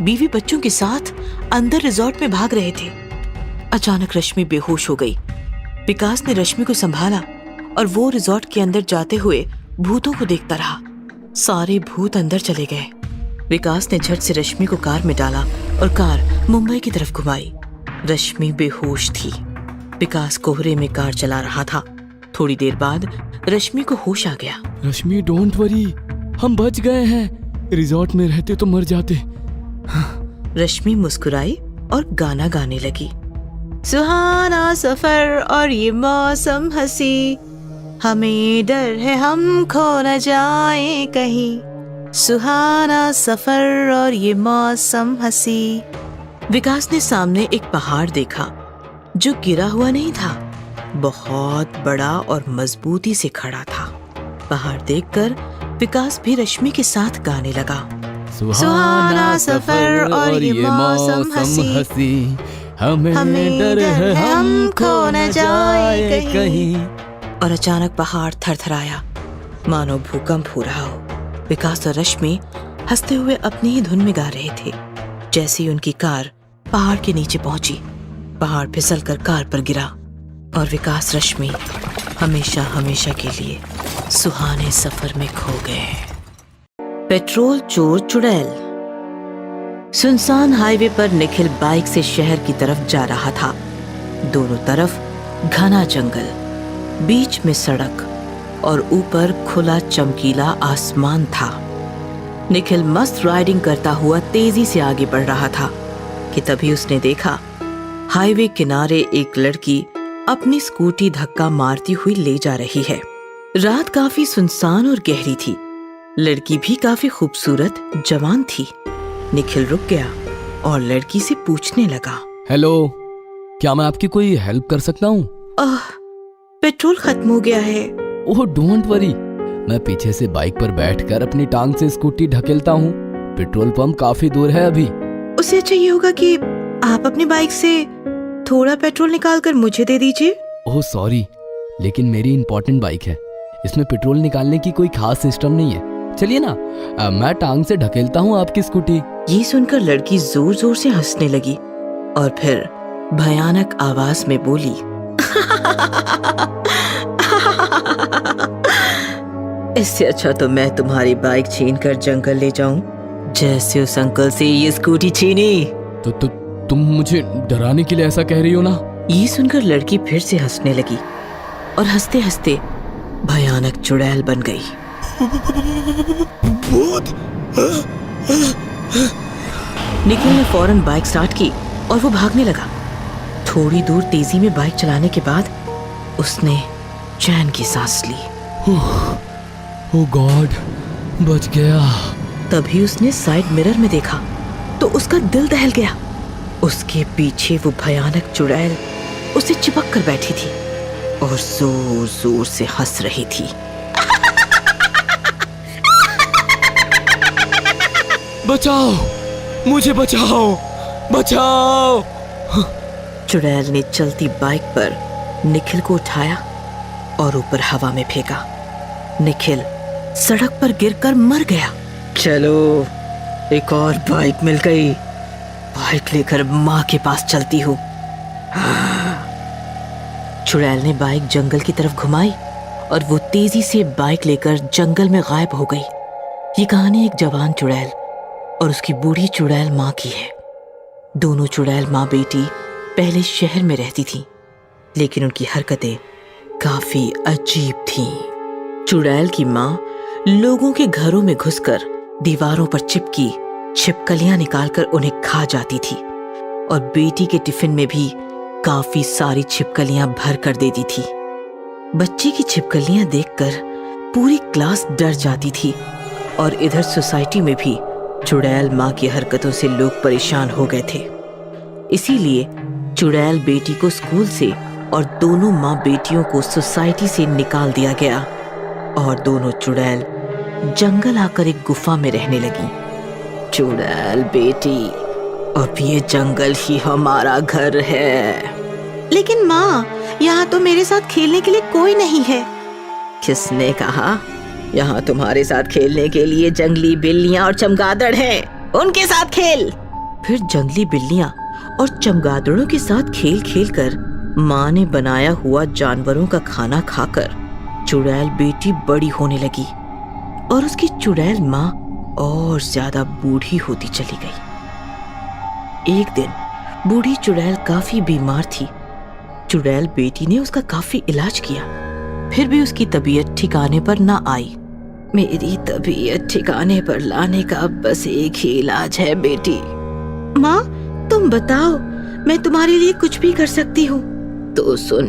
बीवी बच्चों के साथ अंदर रिजॉर्ट में भाग रहे थे। अचानक रश्मि बेहोश हो गई। विकास ने रश्मि को संभाला और वो रिजॉर्ट के अंदर जाते हुए भूतों को देखता रहा। सारे भूत अंदर चले गए। विकास ने झट से रश्मि को कार में डाला और कार मुंबई की तरफ घुमाई। रश्मि बेहोश थी। विकास कोहरे में कार चला रहा था। थोड़ी देर बाद रश्मि को होश आ गया। रश्मि, डोंट वरी, हम बच गए हैं। रिजॉर्ट में रहते तो मर जाते। रश्मि मुस्कुराई और गाना गाने लगी। सुहाना सफर और ये मौसम हंसी, हमें डर है हम खो न जाए कहीं। सुहाना सफर और ये मौसम हंसी। विकास ने सामने एक पहाड़ देखा जो गिरा हुआ नहीं था, बहुत बड़ा और मजबूती से खड़ा था। पहाड़ देखकर विकास भी रश्मि के साथ गाने लगा। सुहाना सफर और ये मौसम हंसी, हमें डर है हम खो न जाए कहीं। और अचानक पहाड़ थरथराया, मानो भूकंप हो रहा हो। विकास और रश्मि हंसते हुए अपनी ही धुन में गा रहे थे। जैसे ही उनकी कार पहाड़ के नीचे पहुंची, पहाड़ फिसलकर कार पर गिरा और विकास रश्मि हमेशा हमेशा के लिए सुहाने सफर में खो गए। पेट्रोल चोर चुड़ैल। सुनसान हाईवे पर निखिल बाइक से शहर की तरफ जा रहा था। दोनों तरफ घना जंगल, बीच में सड़क और ऊपर खुला चमकीला आसमान था। निखिल मस्त राइडिंग करता हुआ तेजी से आगे बढ़ रहा था कि तभी उसने देखा हाईवे किनारे एक लड़की अपनी स्कूटी धक्का मारती हुई ले जा रही है। रात काफी सुनसान और गहरी थी। लड़की भी काफी खूबसूरत जवान थी। निखिल रुक गया और लड़की से पूछने लगा, हेलो, क्या मैं आपकी कोई हेल्प कर सकता हूँ? पेट्रोल खत्म हो गया है। ओह डोंट वरी, मैं पीछे से बाइक पर बैठकर अपनी टांग से स्कूटी ढकेलता हूँ। पेट्रोल पंप काफी दूर है अभी। उससे अच्छा ये होगा कि आप अपनी बाइक से थोड़ा पेट्रोल निकाल कर मुझे दे दीजिए। ओह सॉरी, लेकिन मेरी इंपॉर्टेंट बाइक है, इसमें पेट्रोल निकालने की कोई खास सिस्टम नहीं है। चलिए ना, मैं टांग से ढकेलता हूँ आपकी स्कूटी। ये सुनकर लड़की जोर जोर से हंसने लगी और फिर भयानक आवाज में बोली, इससे अच्छा तो मैं तुम्हारी बाइक छीन कर जंगल ले जाऊं, जैसे उस अंकल से ये स्कूटी छीनी। तो तुम मुझे डराने के लिए ऐसा कह रही हो ना? ये सुनकर लड़की फिर से हंसने लगी और हंसते हंसते भयानक चुड़ैल बन गई। निखिल ने फौरन बाइक स्टार्ट की और वो भागने लगा। थोड़ी दूर तेजी में बाइक चलाने के बाद उसने चैन की सांस ली। ओह गॉड, बच गया। तभी उसने साइड मिरर में देखा तो उसका दिल दहल गया। उसके पीछे वो भयानक चुड़ैल उसे चिपक कर बैठी थी और जोर जोर से हंस रही थी। बचाओ, मुझे बचाओ, बचाओ। चुड़ैल ने चलती बाइक पर निखिल को उठाया और ऊपर हवा में फेंका। निखिल सड़क पर गिरकर मर गया। चलो, एक और बाइक मिल गई। बाइक लेकर माँ के पास चलती हूँ। चुड़ैल ने बाइक जंगल की तरफ घुमाई और वो तेजी से बाइक लेकर जंगल में गायब हो गई। ये कहानी एक जवान चुड़ैल और उसकी बूढ़ी चुड़ैल माँ की है। दोनों चुड़ैल माँ बेटी पहले शहर में रहती थीं, लेकिन उनकी हरकतें काफी अजीब थीं। चुड़ैल की माँ लोगों के घरों में घुसकर दीवारों पर चिपकी छिपकलियां निकालकर उन्हें खा जाती थी और बेटी के टिफिन में भी काफी सारी छिपकलियां भर कर देती थी। बच्ची की छिपकलियां देखकर पूरी क्लास डर जाती थी और इधर सोसाइटी में भी चुड़ैल माँ की हरकतों से लोग परेशान हो गए थे। इसीलिए चुड़ैल बेटी को स्कूल से और दोनों माँ बेटियों को सोसाइटी से निकाल दिया गया और दोनों चुड़ैल जंगल आकर एक गुफा में रहने लगी। चुड़ैल बेटी, अब ये जंगल ही हमारा घर है। लेकिन माँ, यहाँ तो मेरे साथ खेलने के लिए कोई नहीं है। किसने कहा? यहाँ तुम्हारे साथ खेलने के लिए जंगली बिल्लियाँ और चमगादड़ हैं। उनके साथ खेल। फिर जंगली बिल्लियाँ और चमगादड़ों के साथ खेल खेल कर माँ ने बनाया हुआ जानवरों का खाना खाकर चुड़ैल बेटी बड़ी होने लगी और उसकी चुड़ैल माँ और ज्यादा बूढ़ी होती चली गई। एक दिन बूढ़ी चुड़ैल काफी बीमार थी। चुड़ैल बेटी ने उसका काफी इलाज किया, फिर भी उसकी तबीयत ठिकाने पर ना आई। मेरी तबीयत ठिकाने पर लाने का बस एक ही इलाज है बेटी। माँ, तुम बताओ, मैं तुम्हारे लिए कुछ भी कर सकती हूँ। तो सुन,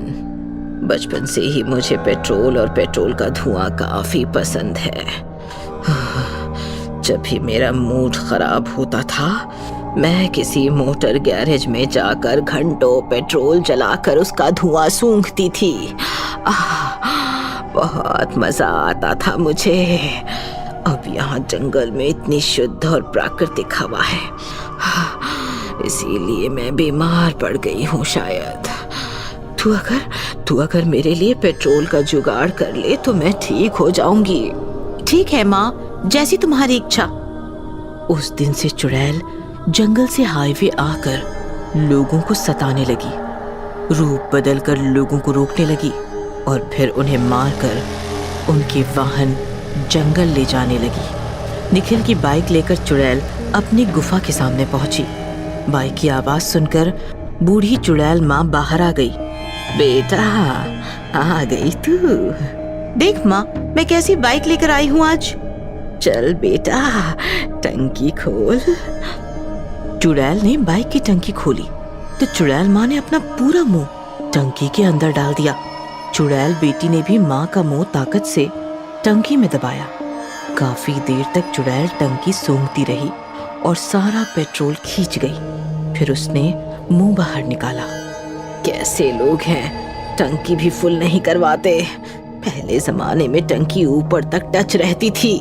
बचपन से ही मुझे पेट्रोल और पेट्रोल का धुआं काफी पसंद है। जब भी मेरा मूड खराब होता था, मैं किसी मोटर गैरेज में जाकर घंटों पेट्रोल जलाकर उसका धुआं सूंघती थी। बहुत मजा आता था मुझे। अब यहाँ जंगल में इतनी शुद्ध और प्राकृतिक हवा है, इसीलिए मैं बीमार पड़ गई हूँ शायद। तू अगर मेरे लिए पेट्रोल का जुगाड़ कर ले तो मैं ठीक हो जाऊंगी। ठीक है माँ, जैसी तुम्हारी इच्छा। उस दिन से चुड़ैल जंगल से हाईवे आकर लोगों को सताने लगी, रूप बदलकर लोगों को रोकने लगी और फिर उन्हें मारकर उनके वाहन जंगल ले जाने लगी। निखिल की बाइक लेकर चुड़ैल अपनी गुफा के सामने पहुंची। बाइक की आवाज सुनकर बूढ़ी चुड़ैल माँ बाहर आ गई। बेटा, आ गई तू। देख माँ, मैं कैसी बाइक लेकर आई हूँ आज। चल बेटा, टंकी खोल। चुड़ैल ने बाइक की टंकी खोली तो चुड़ैल माँ ने अपना पूरा मुंह टंकी के अंदर डाल दिया। चुड़ैल बेटी ने भी माँ का मुंह ताकत से टंकी में दबाया। काफी देर तक चुड़ैल टंकी सूंघती रही और सारा पेट्रोल खींच गई। फिर उसने मुंह बाहर निकाला। कैसे लोग हैं, टंकी भी फुल नहीं करवाते। पहले जमाने में टंकी ऊपर तक टच रहती थी।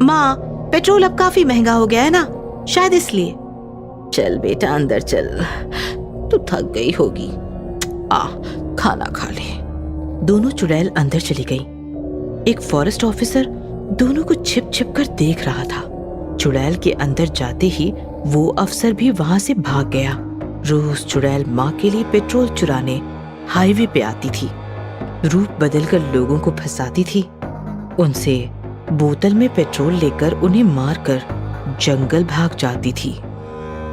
माँ, पेट्रोल अब काफी महंगा हो गया है ना, शायद इसलिए। चल बेटा, अंदर चल, तू थक गई होगी। खाना खा ले। दोनों चुड़ैल अंदर चली गई। एक फॉरेस्ट ऑफिसर दोनों को छिप छिप कर देख रहा था। चुड़ैल के अंदर जाते ही वो अफसर भी वहां से भाग गया। रोज चुड़ैल माँ के लिए पेट्रोल चुराने हाईवे पे आती थी, रूप बदलकर लोगों को फंसाती थी, उनसे बोतल में पेट्रोल लेकर उन्हें मारकर जंगल भाग जाती थी।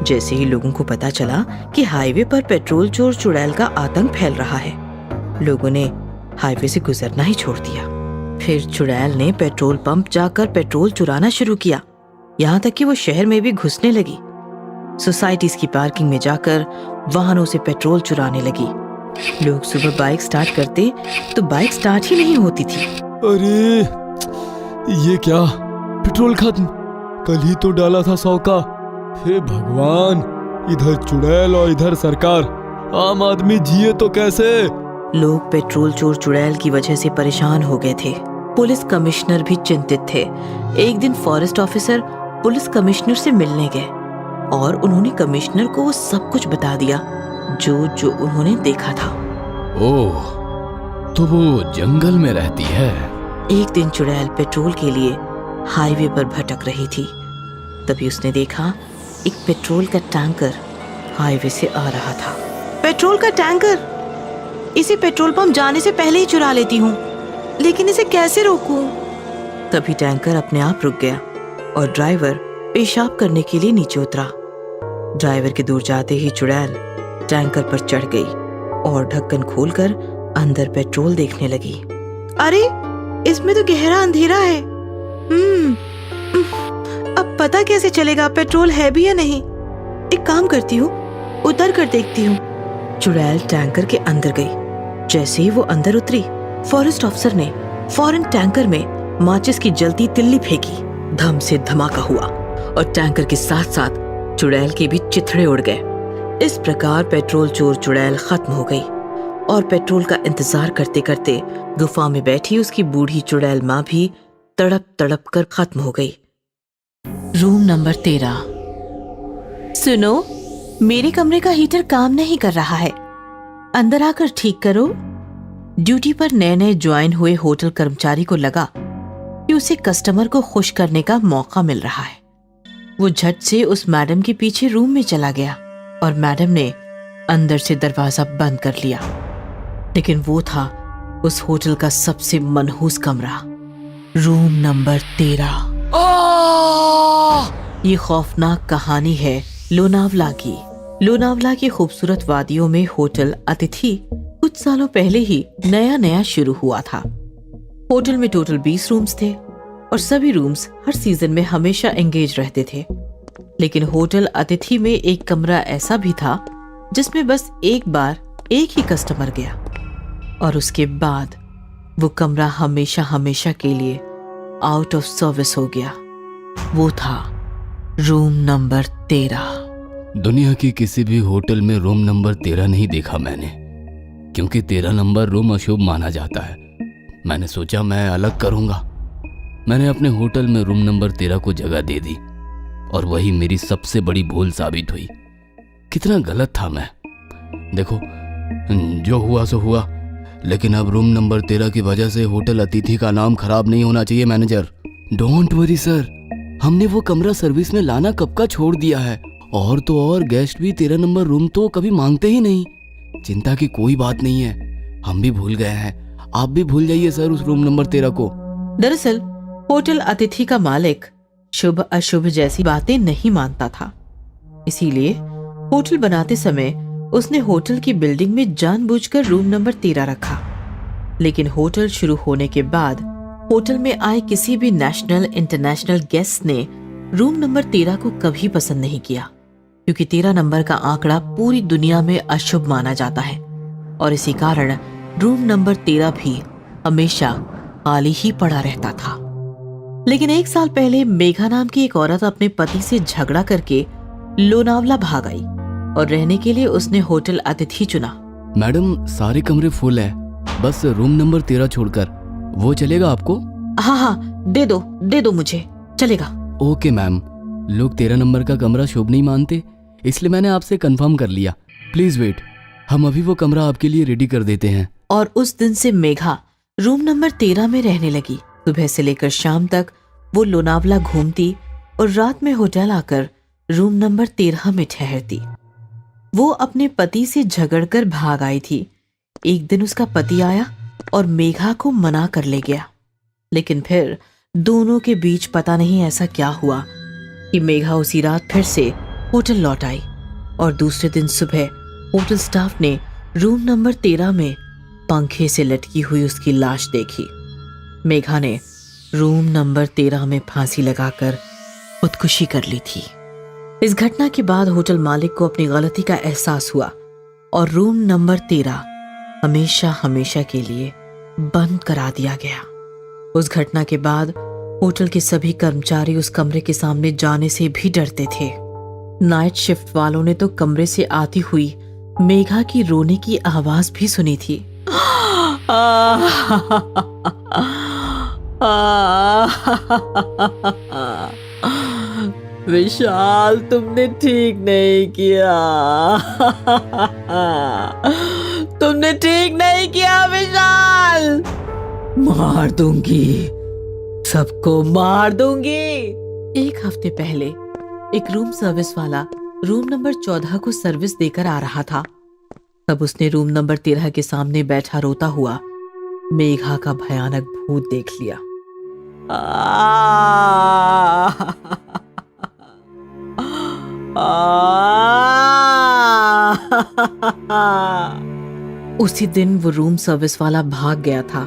जैसे ही लोगों को पता चला कि हाईवे पर पेट्रोल चोर चुड़ैल का आतंक फैल रहा है, लोगों ने हाईवे से गुजरना ही छोड़ दिया। फिर चुड़ैल ने पेट्रोल पंप जाकर पेट्रोल चुराना शुरू किया, यहाँ तक कि वो शहर में भी घुसने लगी। सोसाइटीज की पार्किंग में जाकर वाहनों से पेट्रोल चुराने लगी। लोग सुबह बाइक स्टार्ट करते तो बाइक स्टार्ट ही नहीं होती थी। अरे ये क्या, पेट्रोल खत्म, कल ही तो डाला था 100 का। हे भगवान, इधर चुड़ैल और इधर सरकार, आम आदमी जिए तो कैसे। लोग पेट्रोल चोर चुड़ैल की वजह से परेशान हो गए थे। पुलिस कमिश्नर भी चिंतित थे। एक दिन फॉरेस्ट ऑफिसर पुलिस कमिश्नर से मिलने गए और उन्होंने कमिश्नर को वो सब कुछ बता दिया जो जो उन्होंने देखा था। ओह, तो वो जंगल में रहती है। एक दिन चुड़ैल पेट्रोल के लिए हाईवे पर भटक रही थी। तभी उसने देखा एक पेट्रोल का टैंकर हाईवे से आ रहा था। पेट्रोल का टैंकर! इसे पेट्रोल पंप जाने से पहले ही चुरा लेती हूँ, लेकिन इसे कैसे रोकूं? तभी टैंकर अपने आप रुक गया और ड्राइवर पेशाब करने के लिए नीचे उतरा। ड्राइवर के दूर जाते ही चुड़ैल टैंकर पर चढ़ गई और ढक्कन खोलकर अंदर पेट्रोल देखने लगी। अरे, इसमें तो गहरा अंधेरा है। अब पता कैसे चलेगा पेट्रोल है भी या नहीं? एक काम करती हूँ, उतर कर देखती हूँ। चुड़ैल टैंकर के अंदर गई। जैसे ही वो अंदर उतरी, फॉरेस्ट ऑफिसर ने फौरन टैंकर में माचिस की जलती तिल्ली फेंकी। धम से धमाका हुआ और टैंकर के साथ साथ चुड़ैल के भी चिथड़े उड़ गए। इस प्रकार पेट्रोल चोर चुड़ैल खत्म हो गई और पेट्रोल का इंतजार करते करते गुफा में बैठी उसकी बूढ़ी चुड़ैल माँ भी तड़प तड़प कर खत्म हो गई। Room number 13। सुनो, मेरे कमरे का हीटर काम नहीं कर रहा है, अंदर आकर ठीक करो। ड्यूटी पर नए नए ज्वाइन हुए होटल कर्मचारी को लगा कि उसे कस्टमर को खुश करने का मौका मिल रहा है। वो झट से उस मैडम के पीछे रूम में चला गया और मैडम ने अंदर से दरवाजा बंद कर लिया। लेकिन वो था उस होटल का सबसे मनहूस कमरा, रूम नंबर 13। ये खौफनाक कहानी है लोनावला की। लोनावला की खूबसूरत वादियों में होटल अतिथि कुछ सालों पहले ही नया नया शुरू हुआ था। होटल में टोटल 20 रूम्स थे और सभी रूम्स हर सीजन में हमेशा एंगेज रहते थे। लेकिन होटल अतिथि में एक कमरा ऐसा भी था जिसमें बस एक बार एक ही कस्टमर गया और उसके बाद वो कमरा हमेशा हमेशा के लिए आउट ऑफ सर्विस हो गया। वो था रूम नंबर 13। दुनिया की किसी भी होटल में रूम नंबर 13 नहीं देखा मैंने, क्योंकि 13 नंबर रूम अशुभ माना जाता है। मैंने सोचा मैं अलग करूंगा। मैंने अपने होटल में रूम नंबर 13 को जगह दे दी और वही मेरी सबसे बड़ी भूल साबित हुई। कितना गलत था मैं। देखो, जो हुआ सो हुआ, लेकिन अब रूम नंबर 13 की वजह से होटल अतिथि का नाम खराब नहीं होना चाहिए मैनेजर। डोंट वरी सर, हमने वो कमरा सर्विस में लाना कब का छोड़ दिया है। और तो और गेस्ट भी 13 नंबर रूम तो कभी मांगते ही नहीं। चिंता की कोई बात नहीं है, हम भी भूल गए हैं। आप भी भूल जाइए सर उस रूम नंबर 13 को। दरअसल होटल अतिथि का मालिक शुभ अशुभ जैसी बातें नहीं मानता था। इसीलिए होटल बनाते समय उसने होटल की बिल्डिंग में जानबूझकर रूम नंबर 13 रखा। लेकिन होटल शुरू होने के बाद होटल में आए किसी भी नेशनल इंटरनेशनल गेस्ट ने रूम नंबर 13 को कभी पसंद नहीं किया, क्योंकि 13 नंबर का आंकड़ा पूरी दुनिया में अशुभ माना जाता है और इसी कारण रूम नंबर 13 भी हमेशा खाली ही पड़ा रहता था। लेकिन एक साल पहले मेघा नाम की एक औरत अपने पति से झगड़ा करके लोनावला भाग आई और रहने के लिए उसने होटल अतिथि चुना। मैडम, सारे कमरे फुल है, बस रूम नंबर 13 छोड़कर। वो चलेगा आपको? हाँ, दे दो मुझे, चलेगा। ओके मैम, लोग 13 नंबर का कमरा शुभ नहीं मानते, इसलिए मैंने आपसे कंफर्म कर लिया। प्लीज वेट, हम अभी वो कमरा आपके लिए रेडी कर देते हैं। और उस दिन से मेघा रूम नंबर 13 में रहने लगी। सुबह से लेकर शाम तक वो लोनावला घूमती और रात में होटल आकर रूम नंबर 13 में ठहरती। वो अपने पति से झगड़कर भाग आई थी। एक दिन उसका पति आया और मेघा को मना कर ले गया। लेकिन फिर दोनों के बीच पता नहीं ऐसा क्या हुआ कि मेघा उसी रात फिर से होटल लौट आई और दूसरे दिन सुबह होटल स्टाफ ने रूम नंबर 13 में पंखे से लटकी हुई उसकी लाश देखी। मेघा ने रूम नंबर 13 में फांसी लगाकर खुदकुशी कर ली थी। इस घटना के बाद होटल मालिक को अपनी गलती का एहसास हुआ और रूम नंबर 13 हमेशा हमेशा के लिए बंद करा दिया गया। उस घटना के बाद होटल के सभी कर्मचारी उस कमरे के सामने जाने से भी डरते थे। नाइट शिफ्ट वालों ने तो कमरे से आती हुई मेघा की रोने की आवाज भी सुनी थी। विशाल, तुमने ठीक नहीं किया। तुमने ठीक नहीं किया विशाल। मार दूंगी, सबको मार दूंगी। एक हफ्ते पहले एक रूम सर्विस वाला रूम नंबर 14 को सर्विस देकर आ रहा था। तब उसने रूम नंबर 13 के सामने बैठा रोता हुआ मेघा का भयानक भूत देख लिया। उसी दिन वो रूम सर्विस वाला भाग गया था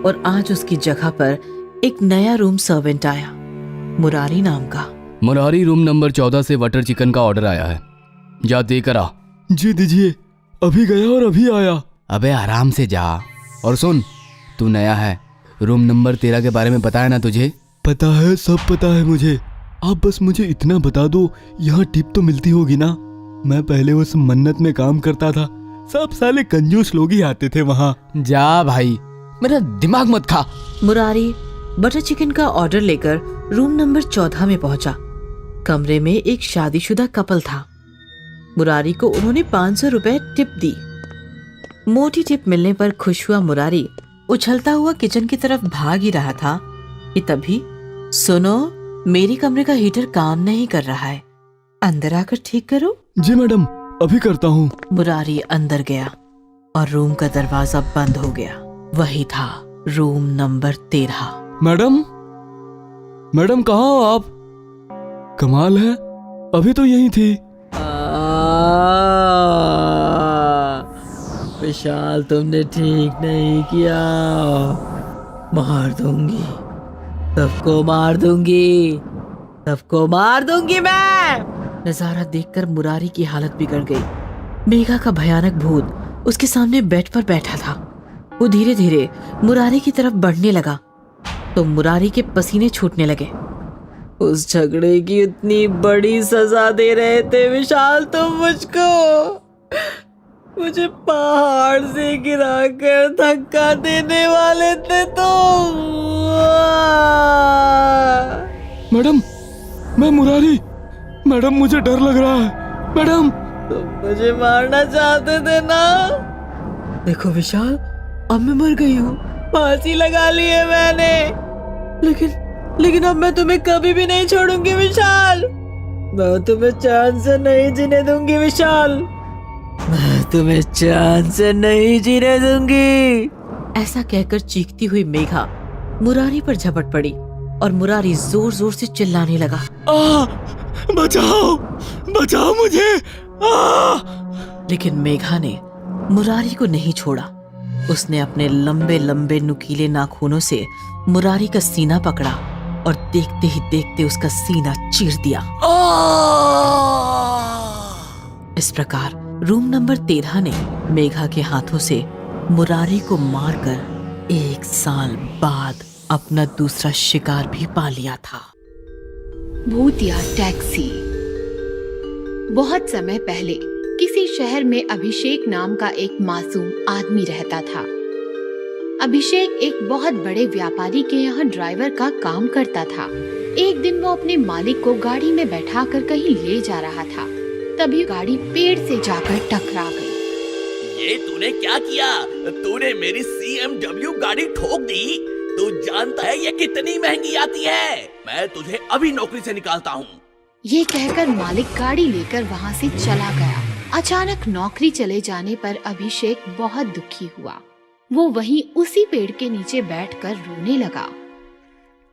और आज उसकी जगह पर एक नया रूम सर्वेंट आया, मुरारी नाम का। मुरारी, रूम नंबर 14 से बटर चिकन का ऑर्डर आया है, जा देकर आ। जी दीजिए, अभी गया और अभी आया। अबे आराम से जा। और सुन, तू नया है, रूम नंबर 13 के बारे में पता है ना तुझे? पता है, सब पता है मुझे। आप बस मुझे इतना बता दो, यहाँ टिप तो मिलती होगी ना? मैं पहले उस मन्नत में काम करता था, सब साले कंजूस लोग ही आते थे वहाँ। जा भाई, मेरा दिमाग मत खा। मुरारी बटर चिकन का ऑर्डर लेकर रूम नंबर 14 में पहुंचा। कमरे में एक शादीशुदा कपल था। मुरारी को उन्होंने 500 रुपए टिप दी। मोटी टिप मिलने पर खुश हुआ मुरारी उछलता हुआ किचन की तरफ भाग ही रहा था कि तभी, सुनो, मेरे कमरे का हीटर काम नहीं कर रहा है, अंदर आकर ठीक करो। जी मैडम, अभी करता हूँ। मुरारी अंदर गया और रूम का दरवाजा बंद हो गया। वही था रूम नंबर 13। मैडम, मैडम कहाँ हो आप? कमाल है, अभी तो यही थी। विशाल, तुमने ठीक नहीं किया। मार दूंगी, सबको मार दूंगी, सबको मार दूंगी मैं। नजारा देखकर मुरारी की हालत बिगड़ गई। मेघा का भयानक भूत उसके सामने बेड पर बैठा था। वो धीरे धीरे मुरारी की तरफ बढ़ने लगा तो मुरारी के पसीने छूटने लगे। उस झगड़े की इतनी बड़ी सजा दे रहे थे विशाल तुम मुझको। मुझे पहाड़ से गिराकर धक्का देने वाले थे तुम। मैडम, मैं मुरारी। मैडम, मुझे डर लग रहा है। मैडम, तुम मुझे मारना चाहते थे ना? देखो विशाल, अब मैं मर गई हूँ, फांसी लगा ली है मैंने, लेकिन अब मैं तुम्हें कभी भी नहीं छोड़ूंगी विशाल। मैं तुम्हें चैन से नहीं जीने दूंगी विशाल, मैं तुम्हें चैन से नहीं जीने दूंगी। ऐसा कहकर चीखती हुई मेघा मुरारी पर झपट पड़ी और मुरारी जोर जोर से चिल्लाने लगा, बचाओ, बचाओ मुझे। लेकिन मेघा ने मुरारी को नहीं छोड़ा। उसने अपने लंबे लंबे नुकीले नाखूनों से मुरारी का सीना पकड़ा और देखते ही देखते उसका सीना चीर दिया। इस प्रकार रूम नंबर 13 ने मेघा के हाथों से मुरारी को मारकर 1 साल बाद अपना दूसरा शिकार भी पा लिया था। भूतिया टैक्सी। बहुत समय पहले किसी शहर में अभिषेक नाम का एक मासूम आदमी रहता था। अभिषेक एक बहुत बड़े व्यापारी के यहाँ ड्राइवर का काम करता था। एक दिन वो अपने मालिक को गाड़ी में बैठाकर कहीं ले जा रहा था। तभी गाड़ी पेड़ से जाकर टकरा गई। ये तूने क्या किया? तूने मेरी CMW गाड़ी ठोक दी। तू जानता है ये कितनी महंगी आती है? मैं तुझे अभी नौकरी से निकालता हूँ। ये कहकर मालिक गाड़ी लेकर वहाँ से चला गया। अचानक नौकरी चले जाने पर अभिषेक बहुत दुखी हुआ। वो वहीं उसी पेड़ के नीचे बैठकर रोने लगा।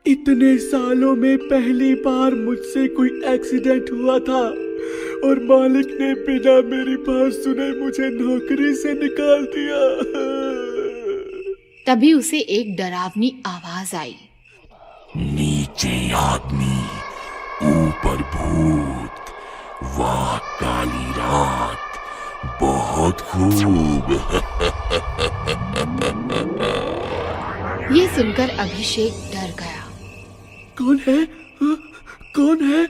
इतने सालों में पहली बार मुझसे कोई एक्सीडेंट हुआ था और मालिक ने बिना मेरी बात सुने मुझे नौकरी से निकाल दिया। तभी उसे एक डरावनी आवाज आई। नीचे आदमी, ऊपर भूत, वाह काली रात, बहुत खूब। ये सुनकर अभिषेक डर गया। कौन है? कौन है?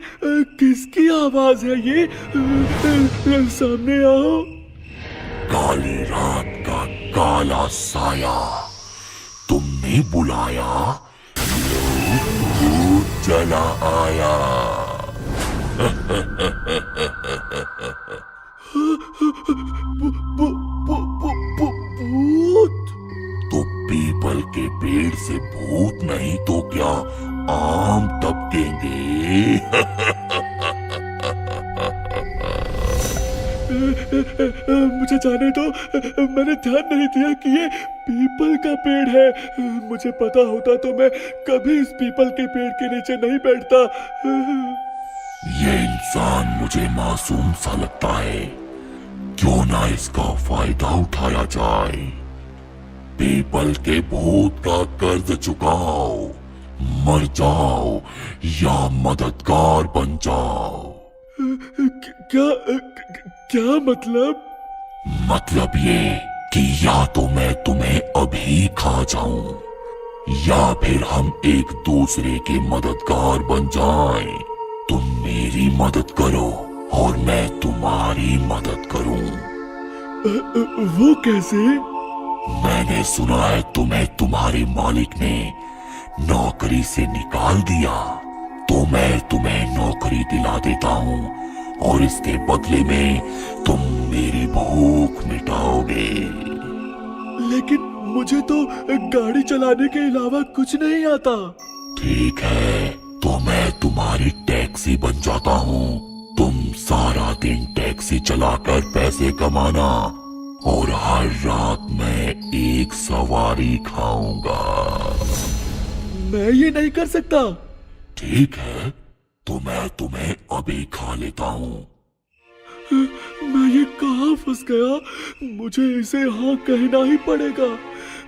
किसकी आवाज है ये? सामने आओ। काली रात का काला साया, तुमने बुलाया, लो भूत चला आया। भूत? तो पीपल के पेड़ से भूत नहीं तो क्या आम टपकेंगे? मुझे जाने दो, मैंने ध्यान नहीं दिया कि ये पीपल का पेड़ है। मुझे पता होता तो मैं कभी इस पीपल के पेड़ के नीचे नहीं बैठता। ये इंसान मुझे मासूम सा लगता है, क्यों ना इसका फायदा उठाया जाए। पीपल के भूत का कर्ज चुकाओ, मर जाओ या मददगार बन जाओ। क्या क्या मतलब? मतलब ये कि या तो मैं तुम्हें अभी खा जाऊं या फिर हम एक दूसरे के मददगार बन जाएं। तुम मेरी मदद करो और मैं तुम्हारी मदद करूं। वो कैसे? मैंने सुना है तुम्हें तुम्हारे मालिक ने नौकरी से निकाल दिया, तो मैं तुम्हें नौकरी दिला देता हूँ और इसके बदले में तुम मेरी भूख मिटाओगे। लेकिन मुझे तो गाड़ी चलाने के अलावा कुछ नहीं आता। ठीक है, तो मैं तुम्हारी टैक्सी बन जाता हूँ। तुम सारा दिन टैक्सी चलाकर पैसे कमाना और हर रात मैं एक सवारी खाऊंगा। मैं ये नहीं कर सकता। ठीक है, तो मैं तुम्हें अभी खा लेता हूँ। मैं ये कहाँ फंस गया? मुझे इसे हाँ कहना ही पड़ेगा,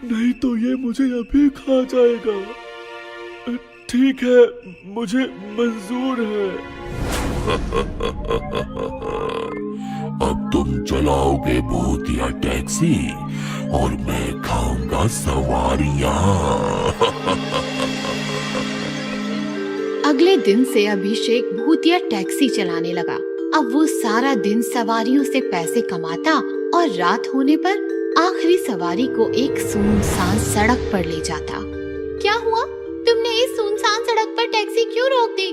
नहीं तो ये मुझे अभी खा जाएगा। ठीक है, मुझे मंजूर है। अब तुम चलाओगे भूतिया टैक्सी और मैं खाऊंगा सवारियां। अगले दिन से अभिषेक भूतिया टैक्सी चलाने लगा। अब वो सारा दिन सवारियों से पैसे कमाता और रात होने पर आखिरी सवारी को एक सुनसान सड़क पर ले जाता। क्या हुआ? तुमने इस सुनसान सड़क पर टैक्सी क्यों रोक दी?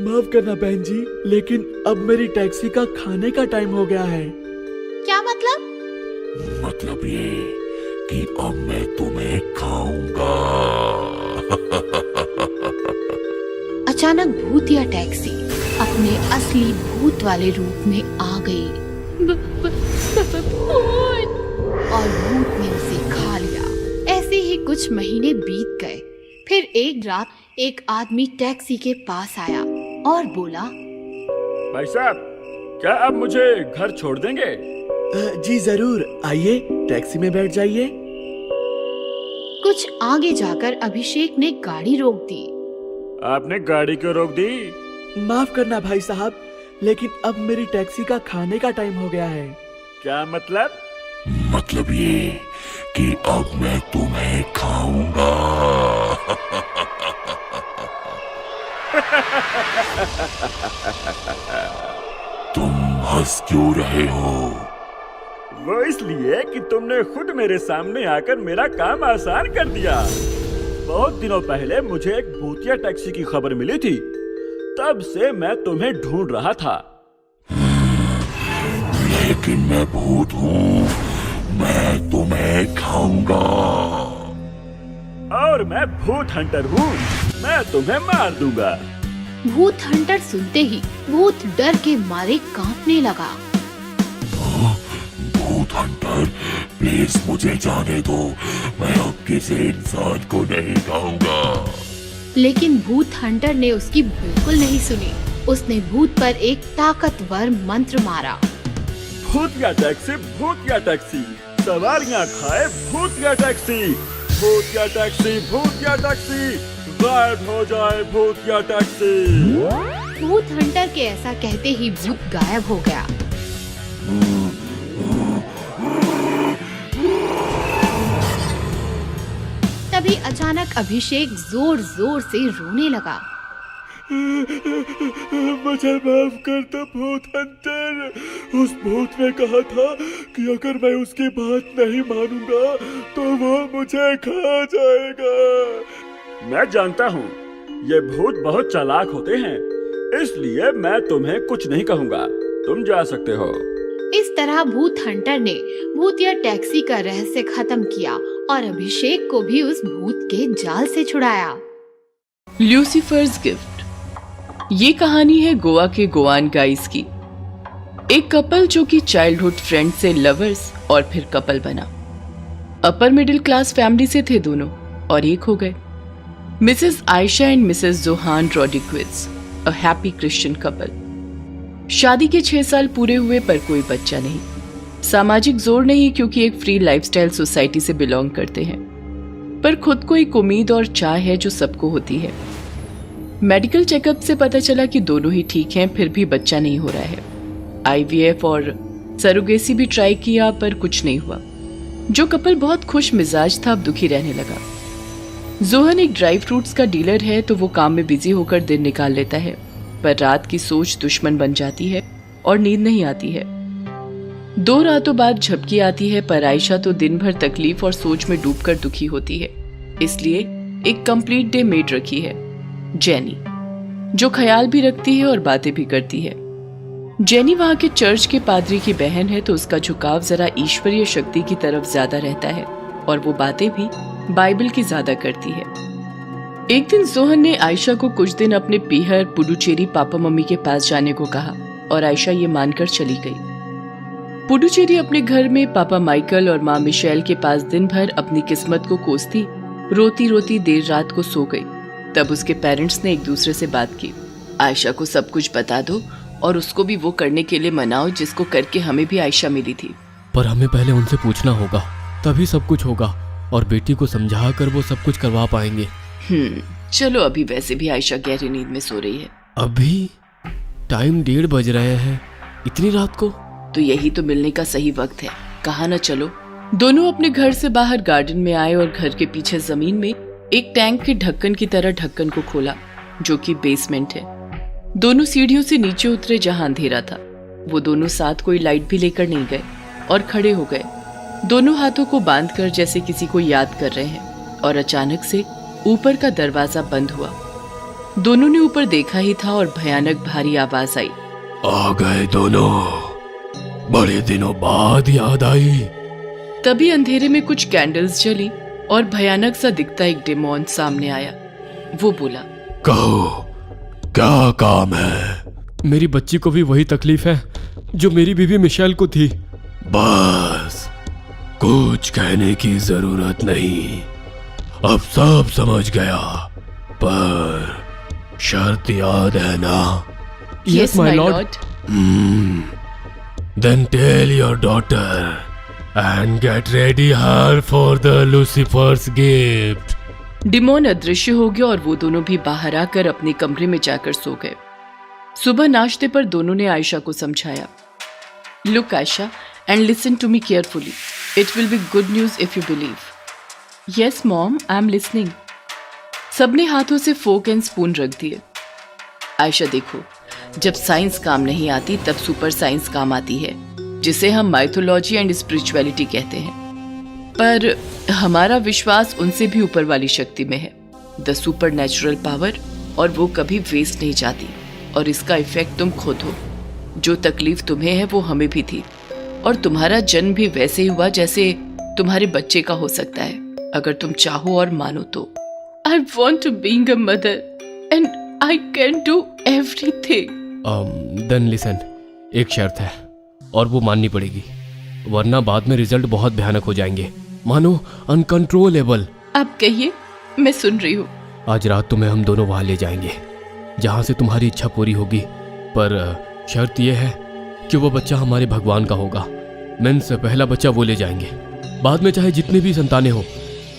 माफ करना बहन जी, लेकिन अब मेरी टैक्सी का खाने का टाइम हो गया है। क्या मतलब? मतलब ये कि अब मैं तुम्हें खाऊंगा। अचानक भूतिया टैक्सी अपने असली भूत वाले रूप में आ गई और भूत ने उसे खा लिया। ऐसे ही कुछ महीने बीत गए। फिर एक रात एक आदमी टैक्सी के पास आया और बोला, भाई साहब, क्या आप मुझे घर छोड़ देंगे? जी जरूर, आइए टैक्सी में बैठ जाइए। कुछ आगे जाकर अभिषेक ने गाड़ी रोक दी। आपने गाड़ी क्यों रोक दी? माफ करना भाई साहब, लेकिन अब मेरी टैक्सी का खाने का टाइम हो गया है। क्या मतलब? मतलब ये कि अब मैं तुम्हें खाऊंगा। तुम हंस क्यों रहे हो? वो इसलिए कि तुमने खुद मेरे सामने आकर मेरा काम आसान कर दिया। बहुत दिनों पहले मुझे एक भूतिया टैक्सी की खबर मिली थी, तब से मैं तुम्हें ढूंढ रहा था। लेकिन मैं भूत हूँ, मैं तुम्हें खाऊंगा। और मैं भूत हंटर हूँ, मैं तुम्हें मार दूंगा। भूत हंटर सुनते ही भूत डर के मारे कांपने लगा। भूत हंटर, प्लीज मुझे जाने दो, मैं अब किसी इंसान को नहीं खाऊंगा। लेकिन भूत हंटर ने उसकी बिल्कुल नहीं सुनी। उसने भूत पर एक ताकतवर मंत्र मारा। भूतिया टैक्सी, सवारियां खाए भूतिया टैक्सी, भूतिया टैक्सी, भूतिया टैक्सी, गायब हो जाए भूतिया टैक्सी। भूत हंटर के ऐसा कहते ही भूत गायब हो गया। तभी अचानक अभिषेक जोर जोर से रोने लगा। मुझे माफ कर दो भूत हंटर। उस भूत ने कहा था कि अगर मैं उसकी बात नहीं मानूंगा तो वो मुझे खा जाएगा। मैं जानता हूँ, ये भूत बहुत चालाक होते हैं, इसलिए मैं तुम्हें कुछ नहीं कहूँगा, तुम जा सकते हो। इस तरह भूत हंटर ने भूतिया टैक्सी का रहस्य खत्म किया और अभिषेक को भी उस भूत के जाल से छुड़ाया। ल्यूसीफर्स गिफ्ट। ये कहानी है गोवा के गोवान गाइस की। एक कपल जो कि चाइल्डहुड फ्रेंड से लवर्स और फिर कपल बना। अपर मिडिल क्लास फैमिली से थे दोनों और एक हो गए। Mrs Ayesha and Mrs Johan Rodriguez, a happy Christian couple. शादी के 6 साल पूरे हुए पर कोई बच्चा नहीं। सामाजिक जोर नहीं क्योंकि एक फ्री लाइफस्टाइल सोसाइटी से बिलोंग करते हैं, पर खुद को एक उम्मीद और चाह है जो सबको होती है। मेडिकल चेकअप से पता चला कि दोनों ही ठीक हैं, फिर भी बच्चा नहीं हो रहा है। IVF और सरोगेसी भी ट्राई किया पर कुछ नहीं हुआ। जो कपल बहुत खुश मिजाज था अब दुखी रहने लगा। जोहन एक ड्राई फ्रूट्स का डीलर है तो वो काम में बिजी होकर दिन निकाल लेता है, पर रात की सोच दुश्मन बन जाती है और नींद नहीं आती है। 2 रातों बाद झपकी आती है, पर आयशा तो दिन भर तकलीफ और सोच में डूबकर दुखी होती है। इसलिए एक कंप्लीट डे मेड रखी है, जेनी, जो ख्याल भी रखती है और बातें भी करती है। जेनी वहां के चर्च के पादरी की बहन है तो उसका झुकाव जरा ईश्वरीय शक्ति की तरफ ज्यादा रहता है और वो बातें भी बाइबल की ज्यादा करती है। एक दिन जोहन ने आयशा को कुछ दिन अपने पीहर पुडुचेरी पापा मम्मी के पास जाने को कहा और आयशा ये मानकर चली गई। पुडुचेरी अपने घर में पापा माइकल और माँ मिशेल के पास दिन भर अपनी किस्मत को कोसती रोती रोती देर रात को सो गई। तब उसके पेरेंट्स ने एक दूसरे से बात की, आयशा को सब कुछ बता दो और उसको भी वो करने के लिए मनाओ जिसको करके हमें भी आयशा मिली थी। पर हमें पहले उनसे पूछना होगा, तभी सब कुछ होगा और बेटी को समझा कर वो सब कुछ करवा पाएंगे। चलो, अभी वैसे भी आयशा गहरी नींद में सो रही है। अभी टाइम 1:30 बज रहे हैं, इतनी रात को? तो यही तो मिलने का सही वक्त है, कहा ना चलो। दोनों अपने घर से बाहर गार्डन में आए और घर के पीछे जमीन में एक टैंक के ढक्कन की तरह ढक्कन को खोला, जो कि बेसमेंट है। दोनों सीढ़ियों से नीचे उतरे जहां अंधेरा था। वो दोनों साथ कोई लाइट भी लेकर नहीं गए और खड़े हो गए, दोनों हाथों को बांधकर जैसे किसी को याद कर रहे हैं। और अचानक से ऊपर का दरवाजा बंद हुआ। दोनों ने ऊपर देखा ही था और भयानक भारी आवाज आई, आ गए दोनों, बड़े दिनों बाद याद आई। तभी अंधेरे में कुछ कैंडल्स जली और भयानक सा दिखता एक डेमोन सामने आया। वो बोला, कहो क्या काम है? मेरी बच्ची को भी वही तकलीफ है जो मेरी बीवी मिशेल को थी। बस, कुछ कहने की जरूरत नहीं, अब सब समझ गया, पर शर्त याद है ना? Yes, my lord. Then tell your daughter and get ready her for the Lucifer's gift. Demon अदृश्य हो गया और वो दोनों भी बाहर आकर अपने कमरे में जाकर सो गए। सुबह नाश्ते पर दोनों ने आयशा को समझाया, look Ayesha and listen to me carefully, it will be good news if you believe. Yes mom, I am listening. सबने हाथों से फोक एंड स्पून रख दिए। आयशा देखो, जब साइंस काम नहीं आती तब सुपर साइंस काम आती है, जिसे हम माइथोलॉजी एंड स्पिरिचुअलिटी कहते हैं। पर हमारा विश्वास उनसे भी ऊपर वाली शक्ति में है, द सुपर नेचुरल पावर, और वो कभी वेस्ट नहीं जाती। और इसका इफेक्ट तुम खुद हो। जो तकलीफ तुम्हें है वो हमें भी थी, और तुम्हारा जन्म भी वैसे ही हुआ जैसे तुम्हारे बच्चे का हो सकता है, अगर तुम चाहो और मानो तो। I want to being a mother and I can do everything. Then listen, एक शर्त है और वो माननी पड़ेगी, वरना बाद में रिजल्ट बहुत भयानक हो जाएंगे, मानो अनकंट्रोलेबल। आप कहिए, मैं सुन रही हूँ। आज रात तुम्हें हम दोनों वहां ले जाएंगे जहां से तुम्हारी इच्छा पूरी होगी, पर शर्त यह है कि वो बच्चा हमारे भगवान का होगा। मीन्स पहला बच्चा वो ले जाएंगे, बाद में चाहे जितनी भी संतानें हो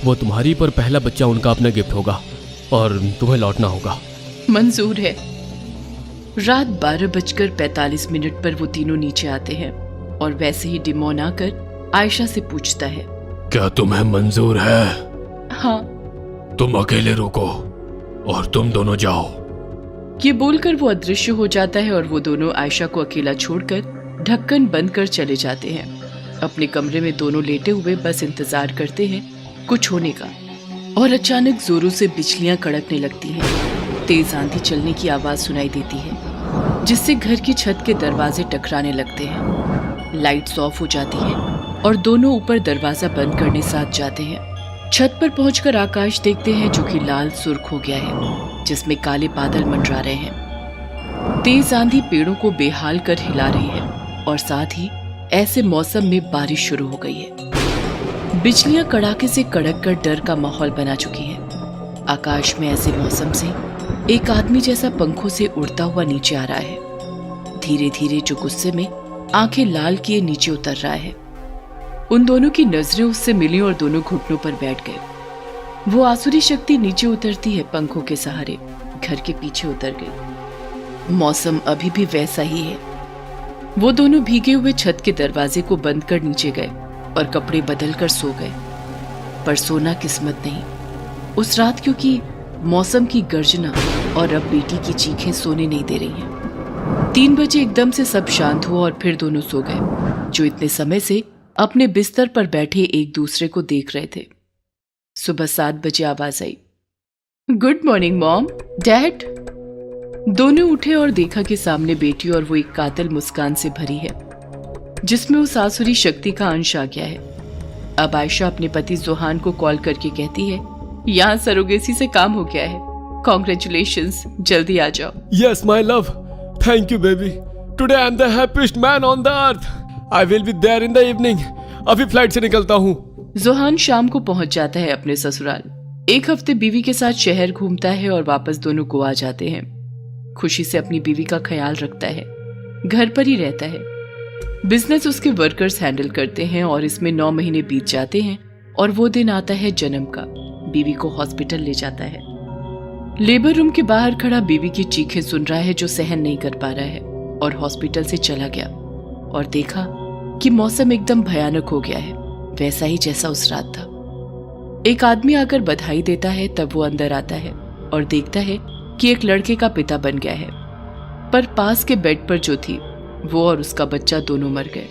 वो तुम्हारी, पर पहला बच्चा उनका अपना गिफ्ट होगा और तुम्हें लौटना होगा। मंजूर है। रात 12:45 पर वो तीनों नीचे आते हैं और वैसे ही डिमोन आकर आयशा से पूछता है, क्या तुम्हें मंजूर है? हाँ। तुम अकेले रुको और तुम दोनों जाओ। ये बोलकर वो अदृश्य हो जाता है और वो दोनों आयशा को अकेला छोड़कर ढक्कन बंद कर चले जाते हैं। अपने कमरे में दोनों लेटे हुए बस इंतजार करते हैं कुछ होने का, और अचानक जोरों से बिजलियां कड़कने लगती हैं। तेज आंधी चलने की आवाज सुनाई देती है। जिससे घर की छत के दरवाजे टकराने लगते हैं। लाइट्स ऑफ हो जाती है और दोनों ऊपर दरवाजा बंद करने साथ जाते हैं। छत पर पहुंचकर आकाश देखते हैं जो कि लाल सुर्ख हो गया है, जिसमें काले बादल मंडरा रहे हैं। तेज आंधी पेड़ों को बेहाल कर हिला रही है और साथ ही ऐसे मौसम में बारिश शुरू हो गई है। बिजलियां कड़ाके से कड़क कर डर का माहौल बना चुकी है। आकाश में ऐसे मौसम से एक आदमी जैसा पंखों से उड़ता हुआ नीचे आ रहा है। धीरे धीरे जो गुस्से में आंखें लाल किए नीचे उतर रहा है। उन दोनों की नजरें उससे मिली और दोनों घुटनों पर बैठ गए। वो आसुरी शक्ति नीचे उतरती है पंखों के सहारे घर के पीछे उतर गई। मौसम अभी भी वैसा ही है। वो दोनों भीगे हुए छत के दरवाजे को बंद कर नीचे गए और कपड़े बदल कर सो गए। पर सोना किस्मत नहीं उस रात, क्योंकि मौसम की गर्जना और अब बेटी की चीखें सोने नहीं दे रही हैं। 3 बजे एकदम से सब शांत हुआ और फिर दोनों सो गए, जो इतने समय से अपने बिस्तर पर बैठे एक दूसरे को देख रहे थे। सुबह 7 बजे आवाज आई, गुड मॉर्निंग मॉम, डैड। दोनों उठे और देखा कि सामने बेटी और वो एक कातिल मुस्कान से भरी है, जिसमें उस आसुरी शक्ति का अंश आ गया है। अब आयशा अपने पति जोहान को कॉल करके कहती है, यहाँ सरोगेसी से काम हो गया है, कॉन्ग्रेचुलेशंस, जल्दी आ जाओ। Yes, my love. Thank you, baby. Today I am the happiest man on the earth. I will be there in the evening. अभी फ्लाइट से निकलता हूँ। जोहान शाम को पहुंच जाता है अपने ससुराल। 1 हफ्ते बीवी के साथ शहर घूमता है और वापस दोनों गोवा जाते हैं। खुशी से अपनी बीवी का ख्याल रखता है, घर पर ही रहता है। बिजनेस उसके वर्कर्स हैंडल करते हैं और इसमें 9 महीने बीत जाते हैं और वो दिन आता है जन्म का। बीवी को हॉस्पिटल ले जाता है। लेबर रूम के बाहर खड़ा बीवी की चीखें सुन रहा है, जो सहन नहीं कर पा रहा है, और हॉस्पिटल से चला गया और देखा कि मौसम एकदम भयानक हो गया है, वैसा ही जैसा उस रात था। एक आदमी आकर बधाई देता है, तब वो अंदर आता है और देखता है कि एक लड़के का पिता बन गया है, पर पास के बेड पर जो थी वो और उसका बच्चा दोनों मर गए।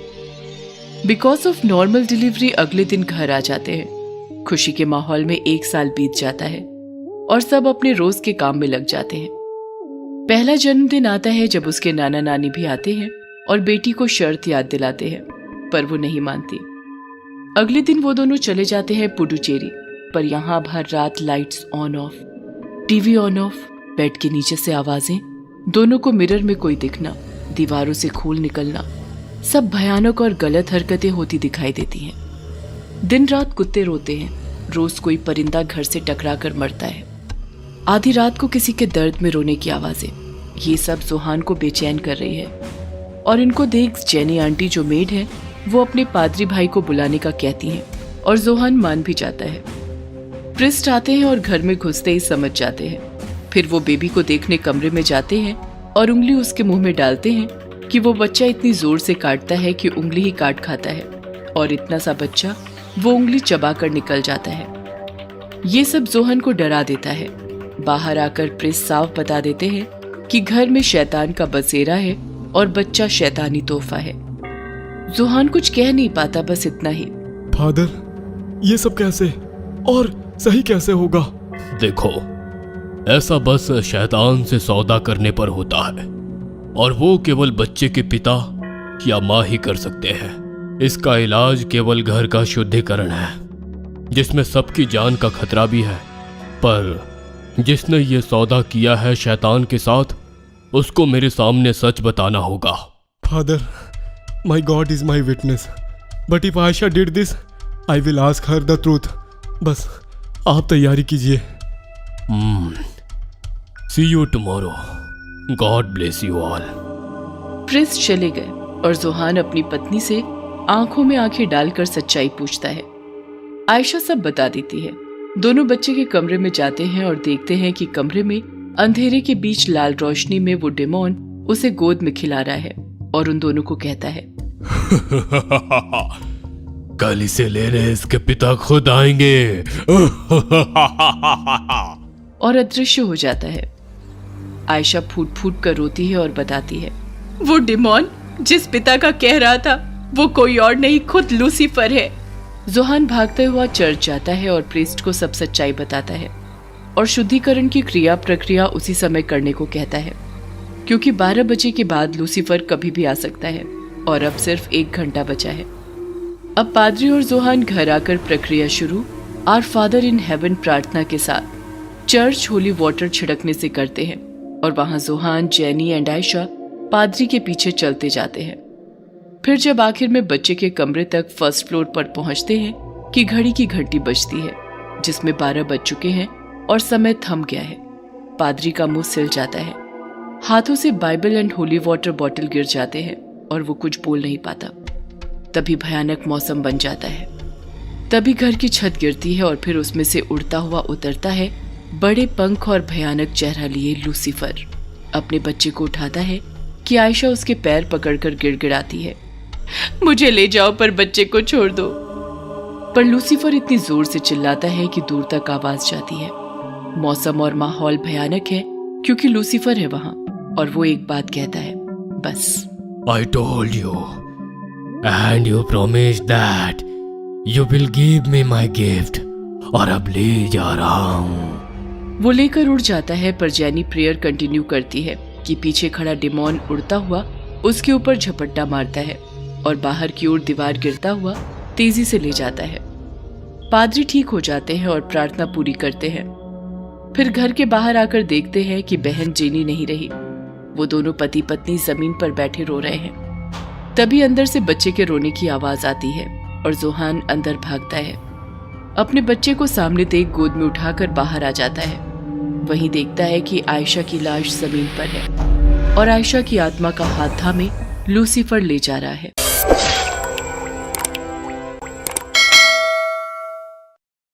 बिकॉज ऑफ नॉर्मल डिलीवरी अगले दिन घर आ जाते हैं। खुशी के माहौल में 1 साल बीत जाता है और सब अपने रोज के काम में लग जाते हैं। पहला जन्मदिन आता है जब उसके नाना नानी भी आते हैं और बेटी को शर्त याद दिलाते हैं, पर वो नहीं मानती। अगले दिन वो दोनों चले जाते हैं पुडुचेरी, पर यहाँ भर रात lights on off, TV on off, bed के नीचे से आवाजें, दोनों को मिरर में कोई दिखना, दीवारों से खून निकलना, सब भयानक और गलत हरकतें होती दिखाई देती हैं। दिन रात कुत्ते रोते हैं, रोज कोई परिंदा घर से टकरा कर मरता है। आधी रात को किसी के दर्द में रोने की आवाजें, ये सब जोहान को बेचैन कर रही है। और इनको देख जेनी आंटी जो मेड है, वो अपने पादरी भाई को बुलाने का कहती हैं और जोहान मान भी जाता है। प्रिस्ट आते हैं और घर में घुसते ही समझ जाते हैं। फिर वो बेबी को देखने कमरे में जाते हैं और उंगली उसके मुंह में डालते हैं कि वो बच्चा इतनी जोर से काटता है कि उंगली ही काट खाता है, और इतना सा बच्चा वो उंगली चबा कर निकल जाता है। ये सब जोहन को डरा देता है। बाहर आकर प्रिस्ट साफ बता देते हैं कि घर में शैतान का बसेरा है और बच्चा शैतानी तोहफा है। जोहान कुछ कह नहीं पाता, बस इतना ही, फादर ये सब कैसे और सही कैसे होगा? देखो, ऐसा बस शैतान से सौदा करने पर होता है, और वो केवल बच्चे के पिता या माँ ही कर सकते हैं। इसका इलाज केवल घर का शुद्धिकरण है, जिसमें सबकी जान का खतरा भी है। पर जिसने ये सौदा किया है शैतान के साथ, उसको मेरे सामने सच बताना होगा। Father, my God is my witness, but if Ayesha did this, I will ask her the truth. बस आप तैयारी कीजिए। See you tomorrow. God bless you all. Priest चले गए और जोहान अपनी पत्नी से आंखों में आंखें डालकर सच्चाई पूछता है। आयशा सब बता देती है। दोनों बच्चे के कमरे में जाते हैं और देखते हैं कि कमरे में अंधेरे के बीच लाल रोशनी में वो डेमोन उसे गोद में खिला रहा है और उन दोनों को कहता है, कल इसे लेने इसके पिता खुद आएंगे। और अदृश्य हो जाता है। आयशा फूट फूट कर रोती है और बताती है, वो डेमोन जिस पिता का कह रहा था, वो कोई और नहीं, खुद लूसीफर है। जोहान भागता हुआ चर्च जाता है और प्रीस्ट को सब सच्चाई बताता है और शुद्धिकरण की क्रिया प्रक्रिया उसी समय करने को कहता है। क्योंकि 12 बजे के बाद लूसीफर कभी भी आ सकता है और अब सिर्फ 1 घंटा बचा है। अब पादरी और जोहान घर आकर प्रक्रिया शुरू आवर फादर इन हेवन प्रार्थना के साथ चर्च होली वाटर छिड़कने से करते हैं और वहां जोहान, जेनी एंड आयशा पादरी के पीछे चलते जाते हैं। फिर जब आखिर में बच्चे के कमरे तक फर्स्ट फ्लोर पर पहुंचते हैं कि घड़ी की घंटी बजती है जिसमें 12 बज चुके हैं और समय थम गया है। पादरी का मुंह सिल जाता है, हाथों से Bible and holy water bottle गिर जाते हैं और वो कुछ बोल नहीं पाता। तभी भयानक मौसम बन जाता है। तभी घर की छत गिरती है और फिर उसमें से उड़ता हुआ उतरता है बड़े पंख और भयानक चेहरा लिए लूसीफर। अपने बच्चे को उठाता है कि आयशा उसके पैर पकड़कर गिड़गिड़ाती है, मुझे ले जाओ पर बच्चे को छोड़ दो। पर लूसीफर इतनी जोर से चिल्लाता है कि दूर तक आवाज जाती है। मौसम और माहौल भयानक है क्योंकि लूसीफर है वहां और वो एक बात कहता है, बस। I told you, and you promised that you will give me my gift. और अब ले जा रहा हूँ। वो लेकर उड़ जाता है पर जेनी प्रेयर कंटिन्यू करती है कि पीछे खड़ा डिमोन उड़ता हुआ उसके ऊपर झपट्टा मारता है और बाहर की ओर दीवार गिरता हुआ तेजी से ले जाता है। पादरी ठीक हो जाते हैं और प्रार्थना पूरी करते हैं। फिर घर के बाहर आकर देखते हैं कि बहन जेनी नहीं रही। वो दोनों पति पत्नी जमीन पर बैठे रो रहे हैं। तभी अंदर से बच्चे के रोने की आवाज आती है और जोहान अंदर भागता है। अपने बच्चे को सामने देख गोद में उठाकर बाहर आ जाता है। वहीं देखता है कि आयशा की लाश जमीन पर है और आयशा की आत्मा का हाथ थामे लूसीफर ले जा रहा है।